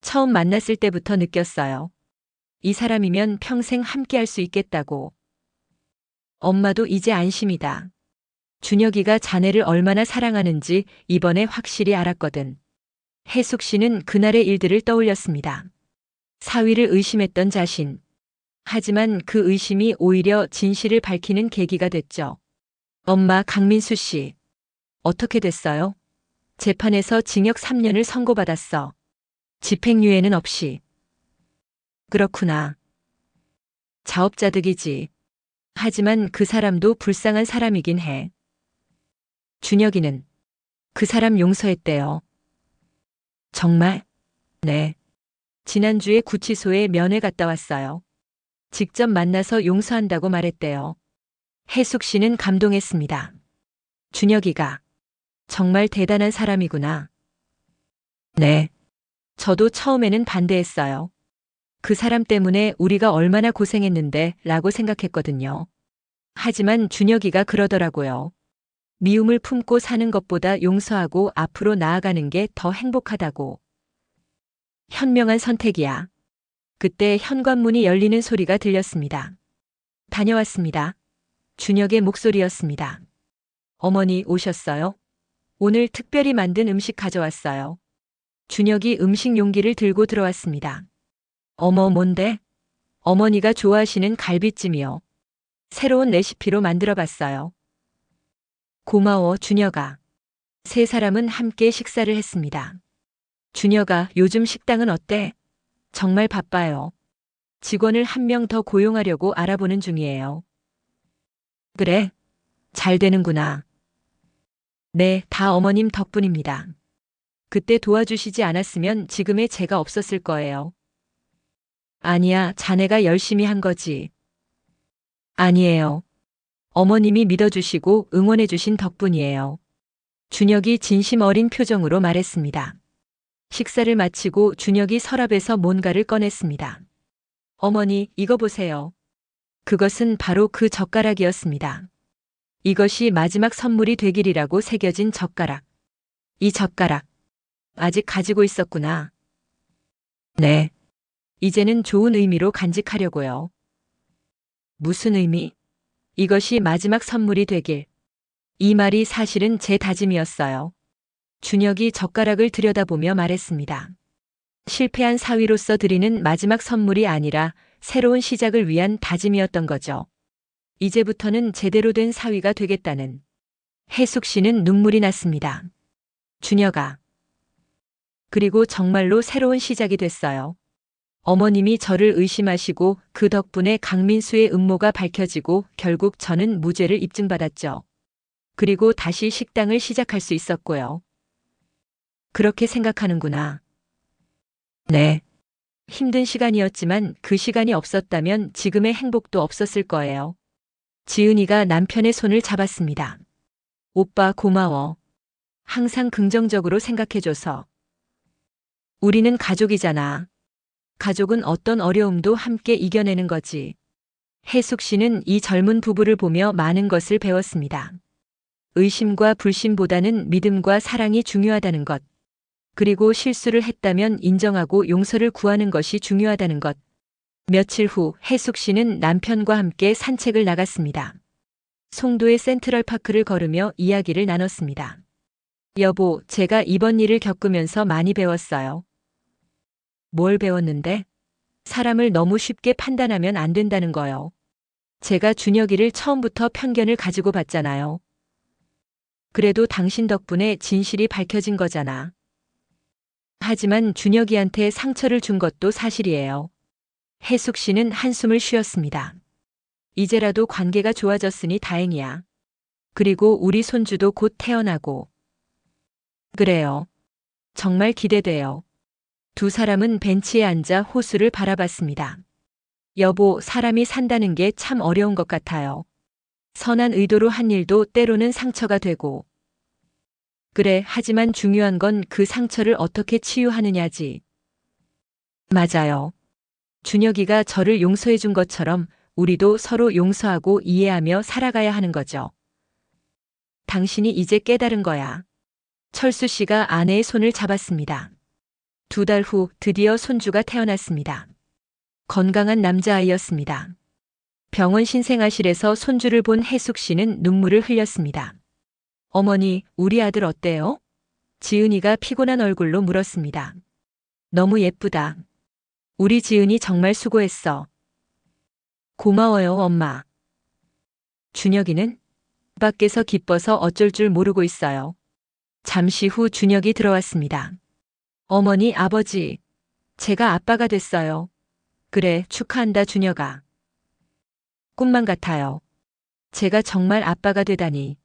처음 만났을 때부터 느꼈어요. 이 사람이면 평생 함께 할 수 있겠다고. 엄마도 이제 안심이다. 준혁이가 자네를 얼마나 사랑하는지 이번에 확실히 알았거든. 혜숙 씨는 그날의 일들을 떠올렸습니다. 사위를 의심했던 자신. 하지만 그 의심이 오히려 진실을 밝히는 계기가 됐죠. 엄마, 강민수 씨. 어떻게 됐어요? 재판에서 징역 3년을 선고받았어. 집행유예는 없이. 그렇구나. 자업자득이지. 하지만 그 사람도 불쌍한 사람이긴 해. 준혁이는 그 사람 용서했대요. 정말? 네. 지난주에 구치소에 면회 갔다 왔어요. 직접 만나서 용서한다고 말했대요. 혜숙 씨는 감동했습니다. 준혁이가 정말 대단한 사람이구나. 네. 저도 처음에는 반대했어요. 그 사람 때문에 우리가 얼마나 고생했는데 라고 생각했거든요. 하지만 준혁이가 그러더라고요. 미움을 품고 사는 것보다 용서하고 앞으로 나아가는 게 더 행복하다고. 현명한 선택이야. 그때 현관문이 열리는 소리가 들렸습니다. 다녀왔습니다. 준혁의 목소리였습니다. 어머니 오셨어요? 오늘 특별히 만든 음식 가져왔어요. 준혁이 음식 용기를 들고 들어왔습니다. 어머, 뭔데? 어머니가 좋아하시는 갈비찜이요. 새로운 레시피로 만들어 봤어요. 고마워, 준혁아. 세 사람은 함께 식사를 했습니다. 준혁아, 요즘 식당은 어때? 정말 바빠요. 직원을 한 명 더 고용하려고 알아보는 중이에요. 그래? 잘 되는구나. 네, 다 어머님 덕분입니다. 그때 도와주시지 않았으면 지금의 제가 없었을 거예요. 아니야, 자네가 열심히 한 거지. 아니에요. 어머님이 믿어주시고 응원해주신 덕분이에요. 준혁이 진심 어린 표정으로 말했습니다. 식사를 마치고 준혁이 서랍에서 뭔가를 꺼냈습니다. 어머니, 이거 보세요. 그것은 바로 그 젓가락이었습니다. 이것이 마지막 선물이 되기리라고 새겨진 젓가락. 이 젓가락, 아직 가지고 있었구나. 네. 이제는 좋은 의미로 간직하려고요. 무슨 의미? 이것이 마지막 선물이 되길. 이 말이 사실은 제 다짐이었어요. 준혁이 젓가락을 들여다보며 말했습니다. 실패한 사위로서 드리는 마지막 선물이 아니라 새로운 시작을 위한 다짐이었던 거죠. 이제부터는 제대로 된 사위가 되겠다는. 혜숙 씨는 눈물이 났습니다. 준혁아. 그리고 정말로 새로운 시작이 됐어요. 어머님이 저를 의심하시고 그 덕분에 강민수의 음모가 밝혀지고 결국 저는 무죄를 입증받았죠. 그리고 다시 식당을 시작할 수 있었고요. 그렇게 생각하는구나. 네. 힘든 시간이었지만 그 시간이 없었다면 지금의 행복도 없었을 거예요. 지은이가 남편의 손을 잡았습니다. 오빠 고마워. 항상 긍정적으로 생각해줘서. 우리는 가족이잖아. 가족은 어떤 어려움도 함께 이겨내는 거지. 혜숙 씨는 이 젊은 부부를 보며 많은 것을 배웠습니다. 의심과 불신보다는 믿음과 사랑이 중요하다는 것. 그리고 실수를 했다면 인정하고 용서를 구하는 것이 중요하다는 것. 며칠 후 혜숙 씨는 남편과 함께 산책을 나갔습니다. 송도의 센트럴파크를 걸으며 이야기를 나눴습니다. 여보, 제가 이번 일을 겪으면서 많이 배웠어요. 뭘 배웠는데? 사람을 너무 쉽게 판단하면 안 된다는 거요. 제가 준혁이를 처음부터 편견을 가지고 봤잖아요. 그래도 당신 덕분에 진실이 밝혀진 거잖아. 하지만 준혁이한테 상처를 준 것도 사실이에요. 혜숙 씨는 한숨을 쉬었습니다. 이제라도 관계가 좋아졌으니 다행이야. 그리고 우리 손주도 곧 태어나고. 그래요. 정말 기대돼요. 두 사람은 벤치에 앉아 호수를 바라봤습니다. 여보, 사람이 산다는 게 참 어려운 것 같아요. 선한 의도로 한 일도 때로는 상처가 되고. 그래, 하지만 중요한 건 그 상처를 어떻게 치유하느냐지. 맞아요. 준혁이가 저를 용서해 준 것처럼 우리도 서로 용서하고 이해하며 살아가야 하는 거죠. 당신이 이제 깨달은 거야. 철수 씨가 아내의 손을 잡았습니다. 2달 후 드디어 손주가 태어났습니다. 건강한 남자아이였습니다. 병원 신생아실에서 손주를 본 혜숙 씨는 눈물을 흘렸습니다. 어머니, 우리 아들 어때요? 지은이가 피곤한 얼굴로 물었습니다. 너무 예쁘다. 우리 지은이 정말 수고했어. 고마워요, 엄마. 준혁이는 밖에서 기뻐서 어쩔 줄 모르고 있어요. 잠시 후 준혁이 들어왔습니다. 어머니, 아버지, 제가 아빠가 됐어요. 그래, 축하한다, 준혁아. 꿈만 같아요. 제가 정말 아빠가 되다니.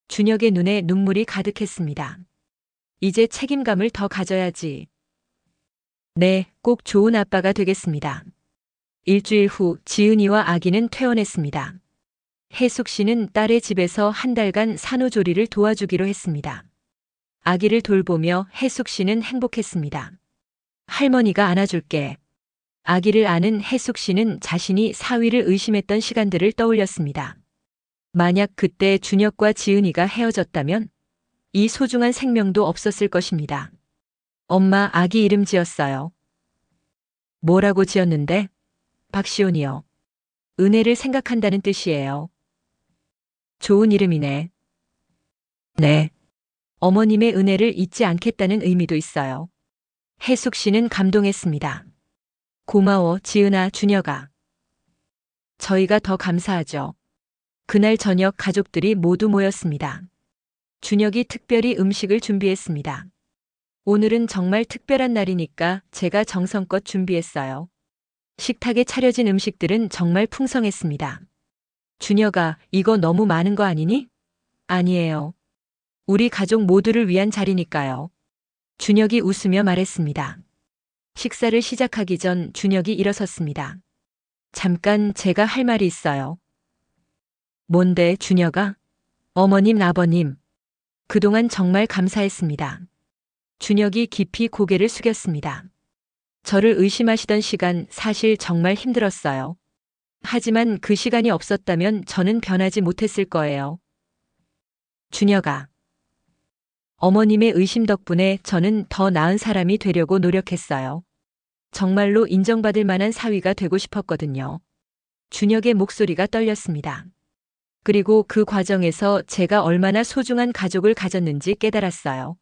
준혁의 눈에 눈물이 가득했습니다. 이제 책임감을 더 가져야지. 네, 꼭 좋은 아빠가 되겠습니다. 일주일 후 지은이와 아기는 퇴원했습니다. 혜숙 씨는 딸의 집에서 한 달간 산후조리를 도와주기로 했습니다. 아기를 돌보며 혜숙 씨는 행복했습니다. 할머니가 안아줄게. 아기를 안은 혜숙 씨는 자신이 사위를 의심했던 시간들을 떠올렸습니다. 만약 그때 준혁과 지은이가 헤어졌다면 이 소중한 생명도 없었을 것입니다. 엄마, 아기 이름 지었어요. 뭐라고 지었는데? 박시온이요. 은혜를 생각한다는 뜻이에요. 좋은 이름이네. 네. 어머님의 은혜를 잊지 않겠다는 의미도 있어요. 혜숙 씨는 감동했습니다. 고마워, 지은아, 준혁아. 저희가 더 감사하죠. 그날 저녁 가족들이 모두 모였습니다. 준혁이 특별히 음식을 준비했습니다. 오늘은 정말 특별한 날이니까 제가 정성껏 준비했어요. 식탁에 차려진 음식들은 정말 풍성했습니다. 준혁아, 이거 너무 많은 거 아니니? 아니에요. 우리 가족 모두를 위한 자리니까요. 준혁이 웃으며 말했습니다. 식사를 시작하기 전 준혁이 일어섰습니다. 잠깐 제가 할 말이 있어요. 뭔데, 준혁아? 어머님, 아버님. 그동안 정말 감사했습니다. 준혁이 깊이 고개를 숙였습니다. 저를 의심하시던 시간 사실 정말 힘들었어요. 하지만 그 시간이 없었다면 저는 변하지 못했을 거예요. 준혁아. 어머님의 의심 덕분에 저는 더 나은 사람이 되려고 노력했어요. 정말로 인정받을 만한 사위가 되고 싶었거든요. 준혁의 목소리가 떨렸습니다. 그리고 그 과정에서 제가 얼마나 소중한 가족을 가졌는지 깨달았어요.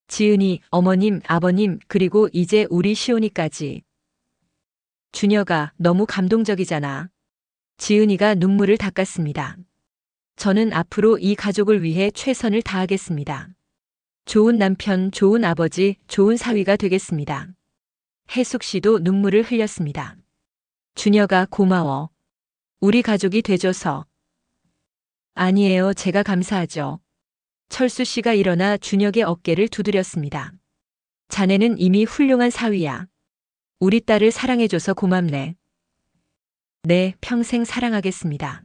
지은이, 어머님, 아버님, 그리고 이제 우리 시온이까지. 준혁아, 너무 감동적이잖아. 지은이가 눈물을 닦았습니다. 저는 앞으로 이 가족을 위해 최선을 다하겠습니다. 좋은 남편, 좋은 아버지, 좋은 사위가 되겠습니다. 혜숙 씨도 눈물을 흘렸습니다. 준혁아, 고마워. 우리 가족이 돼줘서. 아니에요, 제가 감사하죠. 철수 씨가 일어나 준혁의 어깨를 두드렸습니다. 자네는 이미 훌륭한 사위야. 우리 딸을 사랑해줘서 고맙네. 네, 평생 사랑하겠습니다.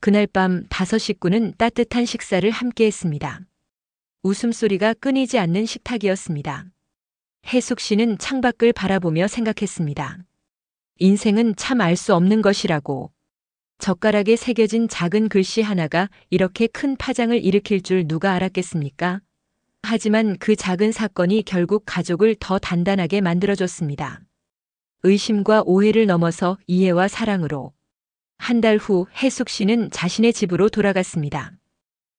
그날 밤 5 식구는 따뜻한 식사를 함께 했습니다. 웃음소리가 끊이지 않는 식탁이었습니다. 혜숙 씨는 창밖을 바라보며 생각했습니다. 인생은 참 알 수 없는 것이라고. 젓가락에 새겨진 작은 글씨 하나가 이렇게 큰 파장을 일으킬 줄 누가 알았겠습니까? 하지만 그 작은 사건이 결국 가족을 더 단단하게 만들어줬습니다. 의심과 오해를 넘어서 이해와 사랑으로. 한 달 후 혜숙 씨는 자신의 집으로 돌아갔습니다.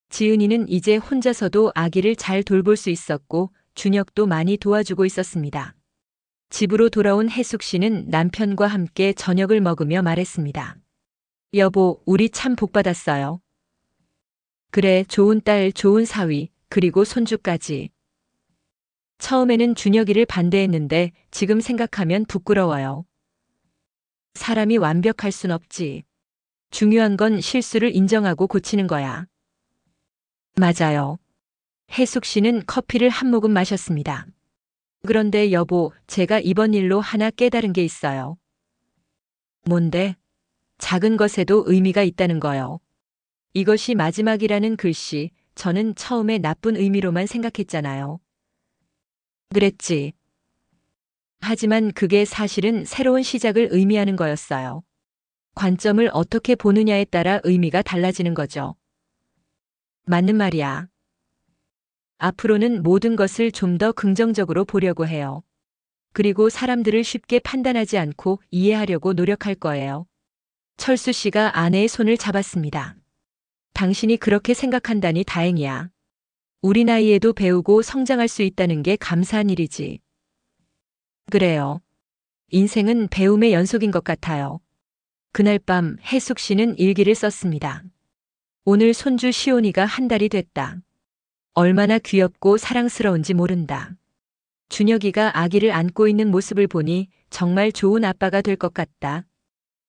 지은이는 이제 혼자서도 아기를 잘 돌볼 수 있었고 준혁도 많이 도와주고 있었습니다. 집으로 돌아온 혜숙 씨는 남편과 함께 저녁을 먹으며 말했습니다. 여보, 우리 참 복받았어요. 그래, 좋은 딸, 좋은 사위, 그리고 손주까지. 처음에는 준혁이를 반대했는데 지금 생각하면 부끄러워요. 사람이 완벽할 순 없지. 중요한 건 실수를 인정하고 고치는 거야. 맞아요. 혜숙 씨는 커피를 한 모금 마셨습니다. 그런데 여보, 제가 이번 일로 하나 깨달은 게 있어요. 뭔데? 작은 것에도 의미가 있다는 거요. 이것이 마지막이라는 글씨, 저는 처음에 나쁜 의미로만 생각했잖아요. 그랬지. 하지만 그게 사실은 새로운 시작을 의미하는 거였어요. 관점을 어떻게 보느냐에 따라 의미가 달라지는 거죠. 맞는 말이야. 앞으로는 모든 것을 좀 더 긍정적으로 보려고 해요. 그리고 사람들을 쉽게 판단하지 않고 이해하려고 노력할 거예요. 철수 씨가 아내의 손을 잡았습니다. 당신이 그렇게 생각한다니 다행이야. 우리 나이에도 배우고 성장할 수 있다는 게 감사한 일이지. 그래요. 인생은 배움의 연속인 것 같아요. 그날 밤 혜숙 씨는 일기를 썼습니다. 오늘 손주 시온이가 한 달이 됐다. 얼마나 귀엽고 사랑스러운지 모른다. 준혁이가 아기를 안고 있는 모습을 보니 정말 좋은 아빠가 될 것 같다.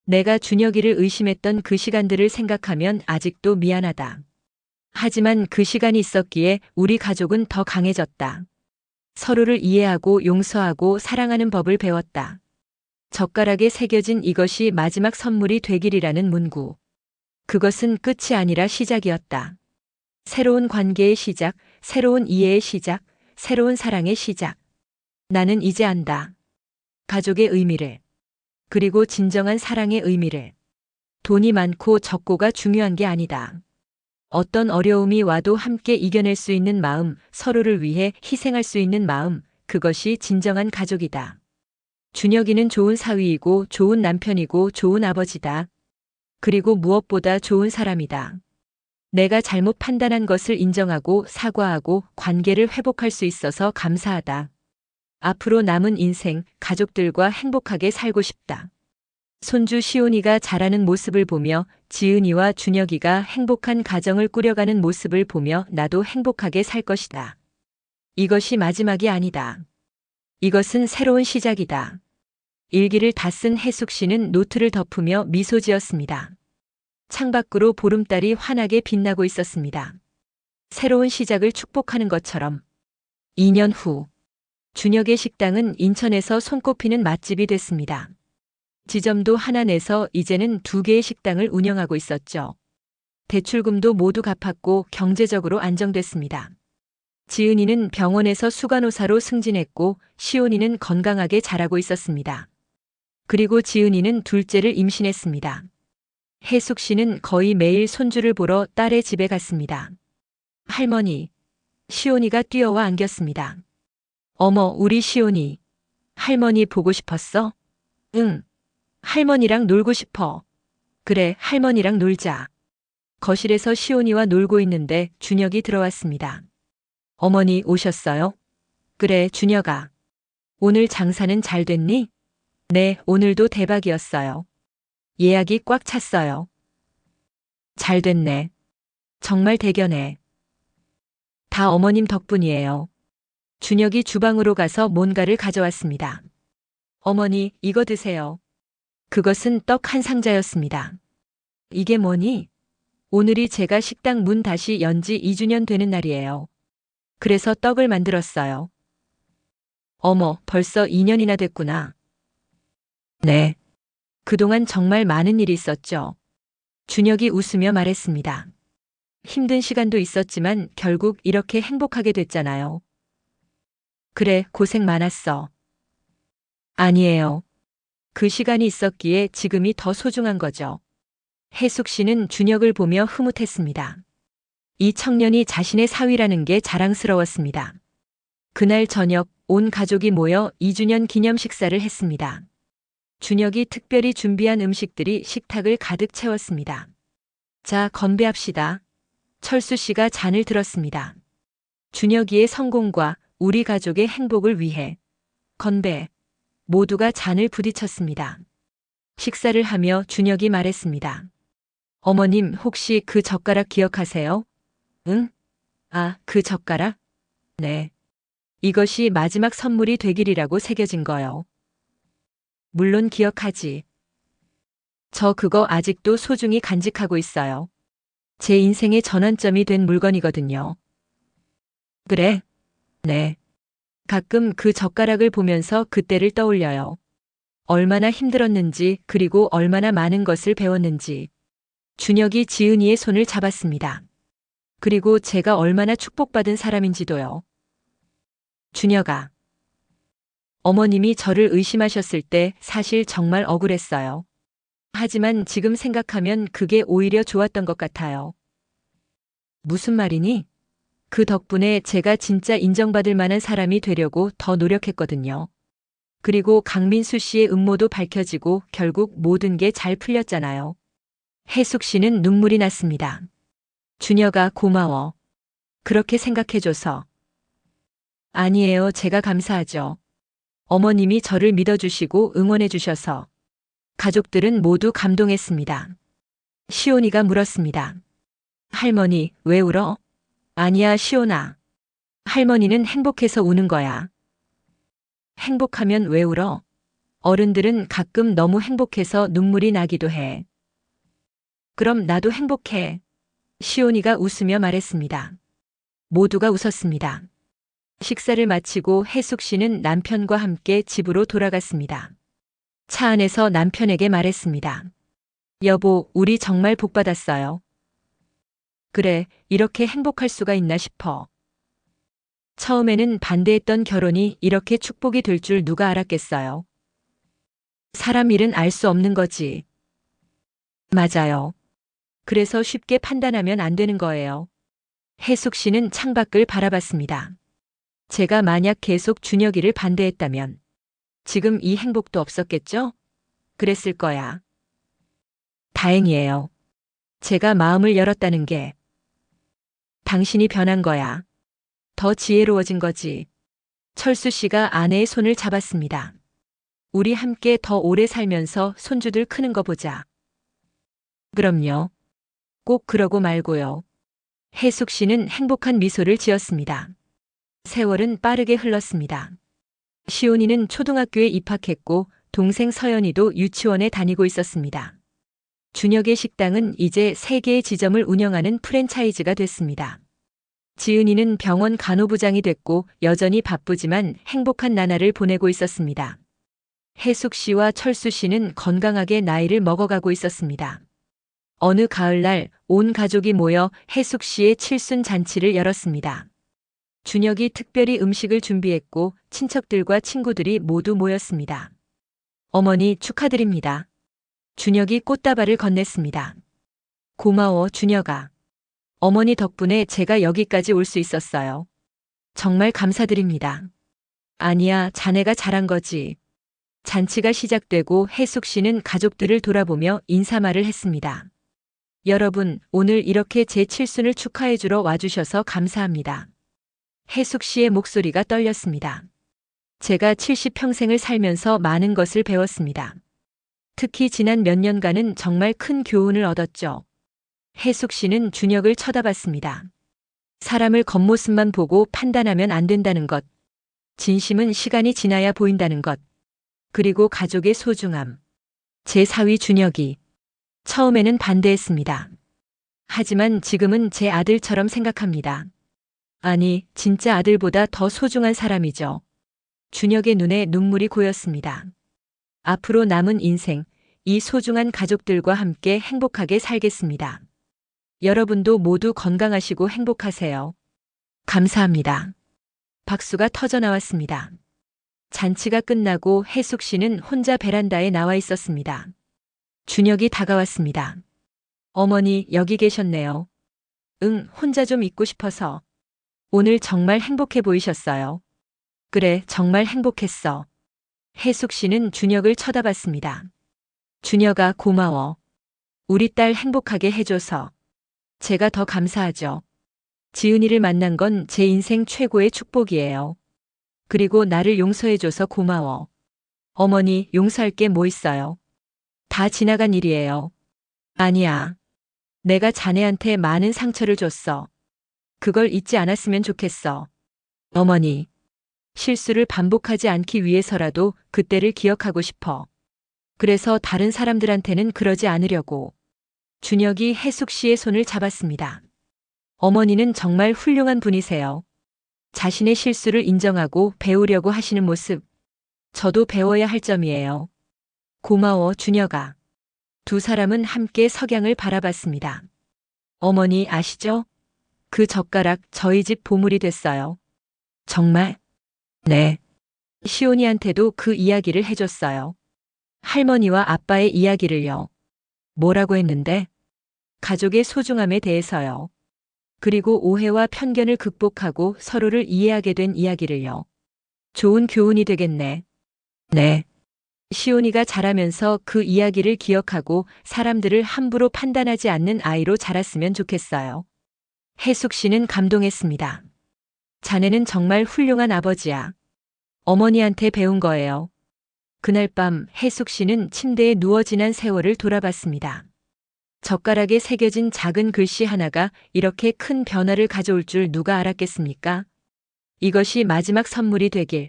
내가 준혁이를 의심했던 그 시간들을 생각하면 아직도 미안하다. 하지만 그 시간이 있었기에 우리 가족은 더 강해졌다. 서로를 이해하고 용서하고 사랑하는 법을 배웠다. 젓가락에 새겨진 이것이 마지막 선물이 되기리라는 문구. 그것은 끝이 아니라 시작이었다. 새로운 관계의 시작, 새로운 이해의 시작, 새로운 사랑의 시작. 나는 이제 안다. 가족의 의미를. 그리고 진정한 사랑의 의미를. 돈이 많고 적고가 중요한 게 아니다. 어떤 어려움이 와도 함께 이겨낼 수 있는 마음, 서로를 위해 희생할 수 있는 마음, 그것이 진정한 가족이다. 준혁이는 좋은 사위이고 좋은 남편이고 좋은 아버지다. 그리고 무엇보다 좋은 사람이다. 내가 잘못 판단한 것을 인정하고 사과하고 관계를 회복할 수 있어서 감사하다. 앞으로 남은 인생 가족들과 행복하게 살고 싶다. 손주 시온이가 자라는 모습을 보며 지은이와 준혁이가 행복한 가정을 꾸려가는 모습을 보며 나도 행복하게 살 것이다. 이것이 마지막이 아니다. 이것은 새로운 시작이다. 일기를 다 쓴 혜숙 씨는 노트를 덮으며 미소 지었습니다. 창밖으로 보름달이 환하게 빛나고 있었습니다. 새로운 시작을 축복하는 것처럼. 2년 후, 준혁의 식당은 인천에서 손꼽히는 맛집이 됐습니다. 지점도 하나 내서 이제는 2개의 식당을 운영하고 있었죠. 대출금도 모두 갚았고 경제적으로 안정됐습니다. 지은이는 병원에서 수간호사로 승진했고 시온이는 건강하게 자라고 있었습니다. 그리고 지은이는 둘째를 임신했습니다. 혜숙 씨는 거의 매일 손주를 보러 딸의 집에 갔습니다. 할머니, 시온이가 뛰어와 안겼습니다. 어머, 우리 시온이. 할머니 보고 싶었어? 응. 할머니랑 놀고 싶어. 그래, 할머니랑 놀자. 거실에서 시온이와 놀고 있는데 준혁이 들어왔습니다. 어머니 오셨어요? 그래, 준혁아. 오늘 장사는 잘 됐니? 네, 오늘도 대박이었어요. 예약이 꽉 찼어요. 잘 됐네. 정말 대견해. 다 어머님 덕분이에요. 준혁이 주방으로 가서 뭔가를 가져왔습니다. 어머니, 이거 드세요. 그것은 떡 한 상자였습니다. 이게 뭐니? 오늘이 제가 식당 문 다시 연 지 2주년 되는 날이에요. 그래서 떡을 만들었어요. 어머, 벌써 2년이나 됐구나. 네. 그동안 정말 많은 일이 있었죠. 준혁이 웃으며 말했습니다. 힘든 시간도 있었지만 결국 이렇게 행복하게 됐잖아요. 그래, 고생 많았어. 아니에요. 그 시간이 있었기에 지금이 더 소중한 거죠. 혜숙 씨는 준혁을 보며 흐뭇했습니다. 이 청년이 자신의 사위라는 게 자랑스러웠습니다. 그날 저녁 온 가족이 모여 2주년 기념 식사를 했습니다. 준혁이 특별히 준비한 음식들이 식탁을 가득 채웠습니다. 자, 건배합시다. 철수 씨가 잔을 들었습니다. 준혁이의 성공과 우리 가족의 행복을 위해 건배. 모두가 잔을 부딪혔습니다. 식사를 하며 준혁이 말했습니다. 어머님, 혹시 그 젓가락 기억하세요? 응? 아, 그 젓가락? 네. 이것이 마지막 선물이 되기리라고 새겨진 거요. 물론 기억하지. 저 그거 아직도 소중히 간직하고 있어요. 제 인생의 전환점이 된 물건이거든요. 그래? 네. 가끔 그 젓가락을 보면서 그때를 떠올려요. 얼마나 힘들었는지 그리고 얼마나 많은 것을 배웠는지. 준혁이 지은이의 손을 잡았습니다. 그리고 제가 얼마나 축복받은 사람인지도요. 준혁아. 어머님이 저를 의심하셨을 때 사실 정말 억울했어요. 하지만 지금 생각하면 그게 오히려 좋았던 것 같아요. 무슨 말이니? 그 덕분에 제가 진짜 인정받을 만한 사람이 되려고 더 노력했거든요. 그리고 강민수 씨의 음모도 밝혀지고 결국 모든 게 잘 풀렸잖아요. 혜숙 씨는 눈물이 났습니다. 준혁아, 고마워. 그렇게 생각해줘서. 아니에요, 제가 감사하죠. 어머님이 저를 믿어주시고 응원해주셔서. 가족들은 모두 감동했습니다. 시온이가 물었습니다. 할머니, 왜 울어? 아니야, 시온아. 할머니는 행복해서 우는 거야. 행복하면 왜 울어? 어른들은 가끔 너무 행복해서 눈물이 나기도 해. 그럼 나도 행복해. 시온이가 웃으며 말했습니다. 모두가 웃었습니다. 식사를 마치고 혜숙 씨는 남편과 함께 집으로 돌아갔습니다. 차 안에서 남편에게 말했습니다. 여보, 우리 정말 복 받았어요. 그래, 이렇게 행복할 수가 있나 싶어. 처음에는 반대했던 결혼이 이렇게 축복이 될 줄 누가 알았겠어요. 사람 일은 알 수 없는 거지. 맞아요. 그래서 쉽게 판단하면 안 되는 거예요. 혜숙 씨는 창밖을 바라봤습니다. 제가 만약 계속 준혁이를 반대했다면 지금 이 행복도 없었겠죠? 그랬을 거야. 다행이에요. 제가 마음을 열었다는 게 당신이 변한 거야. 더 지혜로워진 거지. 철수 씨가 아내의 손을 잡았습니다. 우리 함께 더 오래 살면서 손주들 크는 거 보자. 그럼요. 꼭 그러고 말고요. 혜숙 씨는 행복한 미소를 지었습니다. 세월은 빠르게 흘렀습니다. 시온이는 초등학교에 입학했고 동생 서연이도 유치원에 다니고 있었습니다. 준혁의 식당은 이제 3개의 지점을 운영하는 프랜차이즈가 됐습니다. 지은이는 병원 간호부장이 됐고 여전히 바쁘지만 행복한 나날을 보내고 있었습니다. 혜숙 씨와 철수 씨는 건강하게 나이를 먹어가고 있었습니다. 어느 가을날 온 가족이 모여 혜숙 씨의 칠순 잔치를 열었습니다. 준혁이 특별히 음식을 준비했고 친척들과 친구들이 모두 모였습니다. 어머니 축하드립니다. 준혁이 꽃다발을 건넸습니다. 고마워, 준혁아. 어머니 덕분에 제가 여기까지 올 수 있었어요. 정말 감사드립니다. 아니야, 자네가 잘한 거지. 잔치가 시작되고 혜숙 씨는 가족들을 돌아보며 인사말을 했습니다. 여러분, 오늘 이렇게 제 칠순을 축하해주러 와주셔서 감사합니다. 혜숙 씨의 목소리가 떨렸습니다. 제가 70평생을 살면서 많은 것을 배웠습니다. 특히 지난 몇 년간은 정말 큰 교훈을 얻었죠. 혜숙 씨는 준혁을 쳐다봤습니다. 사람을 겉모습만 보고 판단하면 안 된다는 것. 진심은 시간이 지나야 보인다는 것. 그리고 가족의 소중함. 제 사위 준혁이 처음에는 반대했습니다. 하지만 지금은 제 아들처럼 생각합니다. 아니, 진짜 아들보다 더 소중한 사람이죠. 준혁의 눈에 눈물이 고였습니다. 앞으로 남은 인생, 이 소중한 가족들과 함께 행복하게 살겠습니다. 여러분도 모두 건강하시고 행복하세요. 감사합니다. 박수가 터져 나왔습니다. 잔치가 끝나고 혜숙 씨는 혼자 베란다에 나와 있었습니다. 준혁이 다가왔습니다. 어머니, 여기 계셨네요. 응, 혼자 좀 있고 싶어서. 오늘 정말 행복해 보이셨어요. 그래, 정말 행복했어. 혜숙 씨는 준혁을 쳐다봤습니다. 준혁아, 고마워. 우리 딸 행복하게 해줘서. 제가 더 감사하죠. 지은이를 만난 건 제 인생 최고의 축복이에요. 그리고 나를 용서해줘서 고마워. 어머니, 용서할 게 뭐 있어요? 다 지나간 일이에요. 아니야. 내가 자네한테 많은 상처를 줬어. 그걸 잊지 않았으면 좋겠어. 어머니, 실수를 반복하지 않기 위해서라도 그때를 기억하고 싶어. 그래서 다른 사람들한테는 그러지 않으려고. 준혁이 혜숙 씨의 손을 잡았습니다. 어머니는 정말 훌륭한 분이세요. 자신의 실수를 인정하고 배우려고 하시는 모습. 저도 배워야 할 점이에요. 고마워, 준혁아. 두 사람은 함께 석양을 바라봤습니다. 어머니 아시죠? 그 젓가락 저희 집 보물이 됐어요. 정말? 네. 시온이한테도 그 이야기를 해줬어요. 할머니와 아빠의 이야기를요. 뭐라고 했는데? 가족의 소중함에 대해서요. 그리고 오해와 편견을 극복하고 서로를 이해하게 된 이야기를요. 좋은 교훈이 되겠네. 네. 시온이가 자라면서 그 이야기를 기억하고 사람들을 함부로 판단하지 않는 아이로 자랐으면 좋겠어요. 혜숙 씨는 감동했습니다. 자네는 정말 훌륭한 아버지야. 어머니한테 배운 거예요. 그날 밤 혜숙 씨는 침대에 누워 지난 세월을 돌아봤습니다. 젓가락에 새겨진 작은 글씨 하나가 이렇게 큰 변화를 가져올 줄 누가 알았겠습니까? 이것이 마지막 선물이 되길.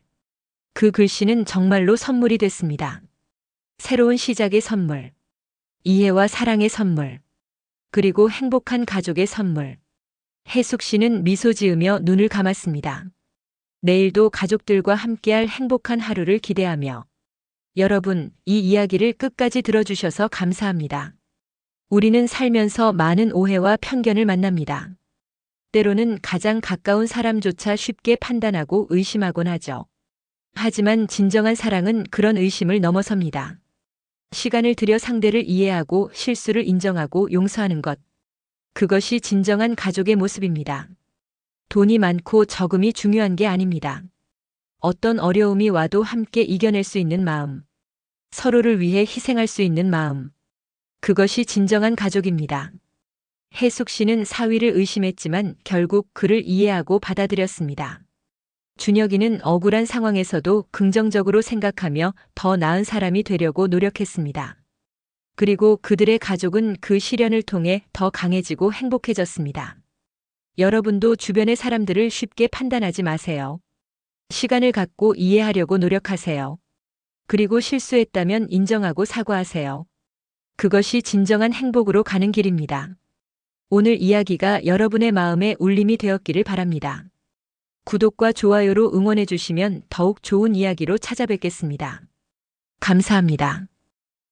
그 글씨는 정말로 선물이 됐습니다. 새로운 시작의 선물, 이해와 사랑의 선물, 그리고 행복한 가족의 선물. 혜숙 씨는 미소 지으며 눈을 감았습니다. 내일도 가족들과 함께할 행복한 하루를 기대하며. 여러분, 이 이야기를 끝까지 들어주셔서 감사합니다. 우리는 살면서 많은 오해와 편견을 만납니다. 때로는 가장 가까운 사람조차 쉽게 판단하고 의심하곤 하죠. 하지만 진정한 사랑은 그런 의심을 넘어섭니다. 시간을 들여 상대를 이해하고 실수를 인정하고 용서하는 것. 그것이 진정한 가족의 모습입니다. 돈이 많고 적음이 중요한 게 아닙니다. 어떤 어려움이 와도 함께 이겨낼 수 있는 마음. 서로를 위해 희생할 수 있는 마음. 그것이 진정한 가족입니다. 혜숙 씨는 사위를 의심했지만 결국 그를 이해하고 받아들였습니다. 준혁이는 억울한 상황에서도 긍정적으로 생각하며 더 나은 사람이 되려고 노력했습니다. 그리고 그들의 가족은 그 시련을 통해 더 강해지고 행복해졌습니다. 여러분도 주변의 사람들을 쉽게 판단하지 마세요. 시간을 갖고 이해하려고 노력하세요. 그리고 실수했다면 인정하고 사과하세요. 그것이 진정한 행복으로 가는 길입니다. 오늘 이야기가 여러분의 마음에 울림이 되었기를 바랍니다. 구독과 좋아요로 응원해 주시면 더욱 좋은 이야기로 찾아뵙겠습니다. 감사합니다.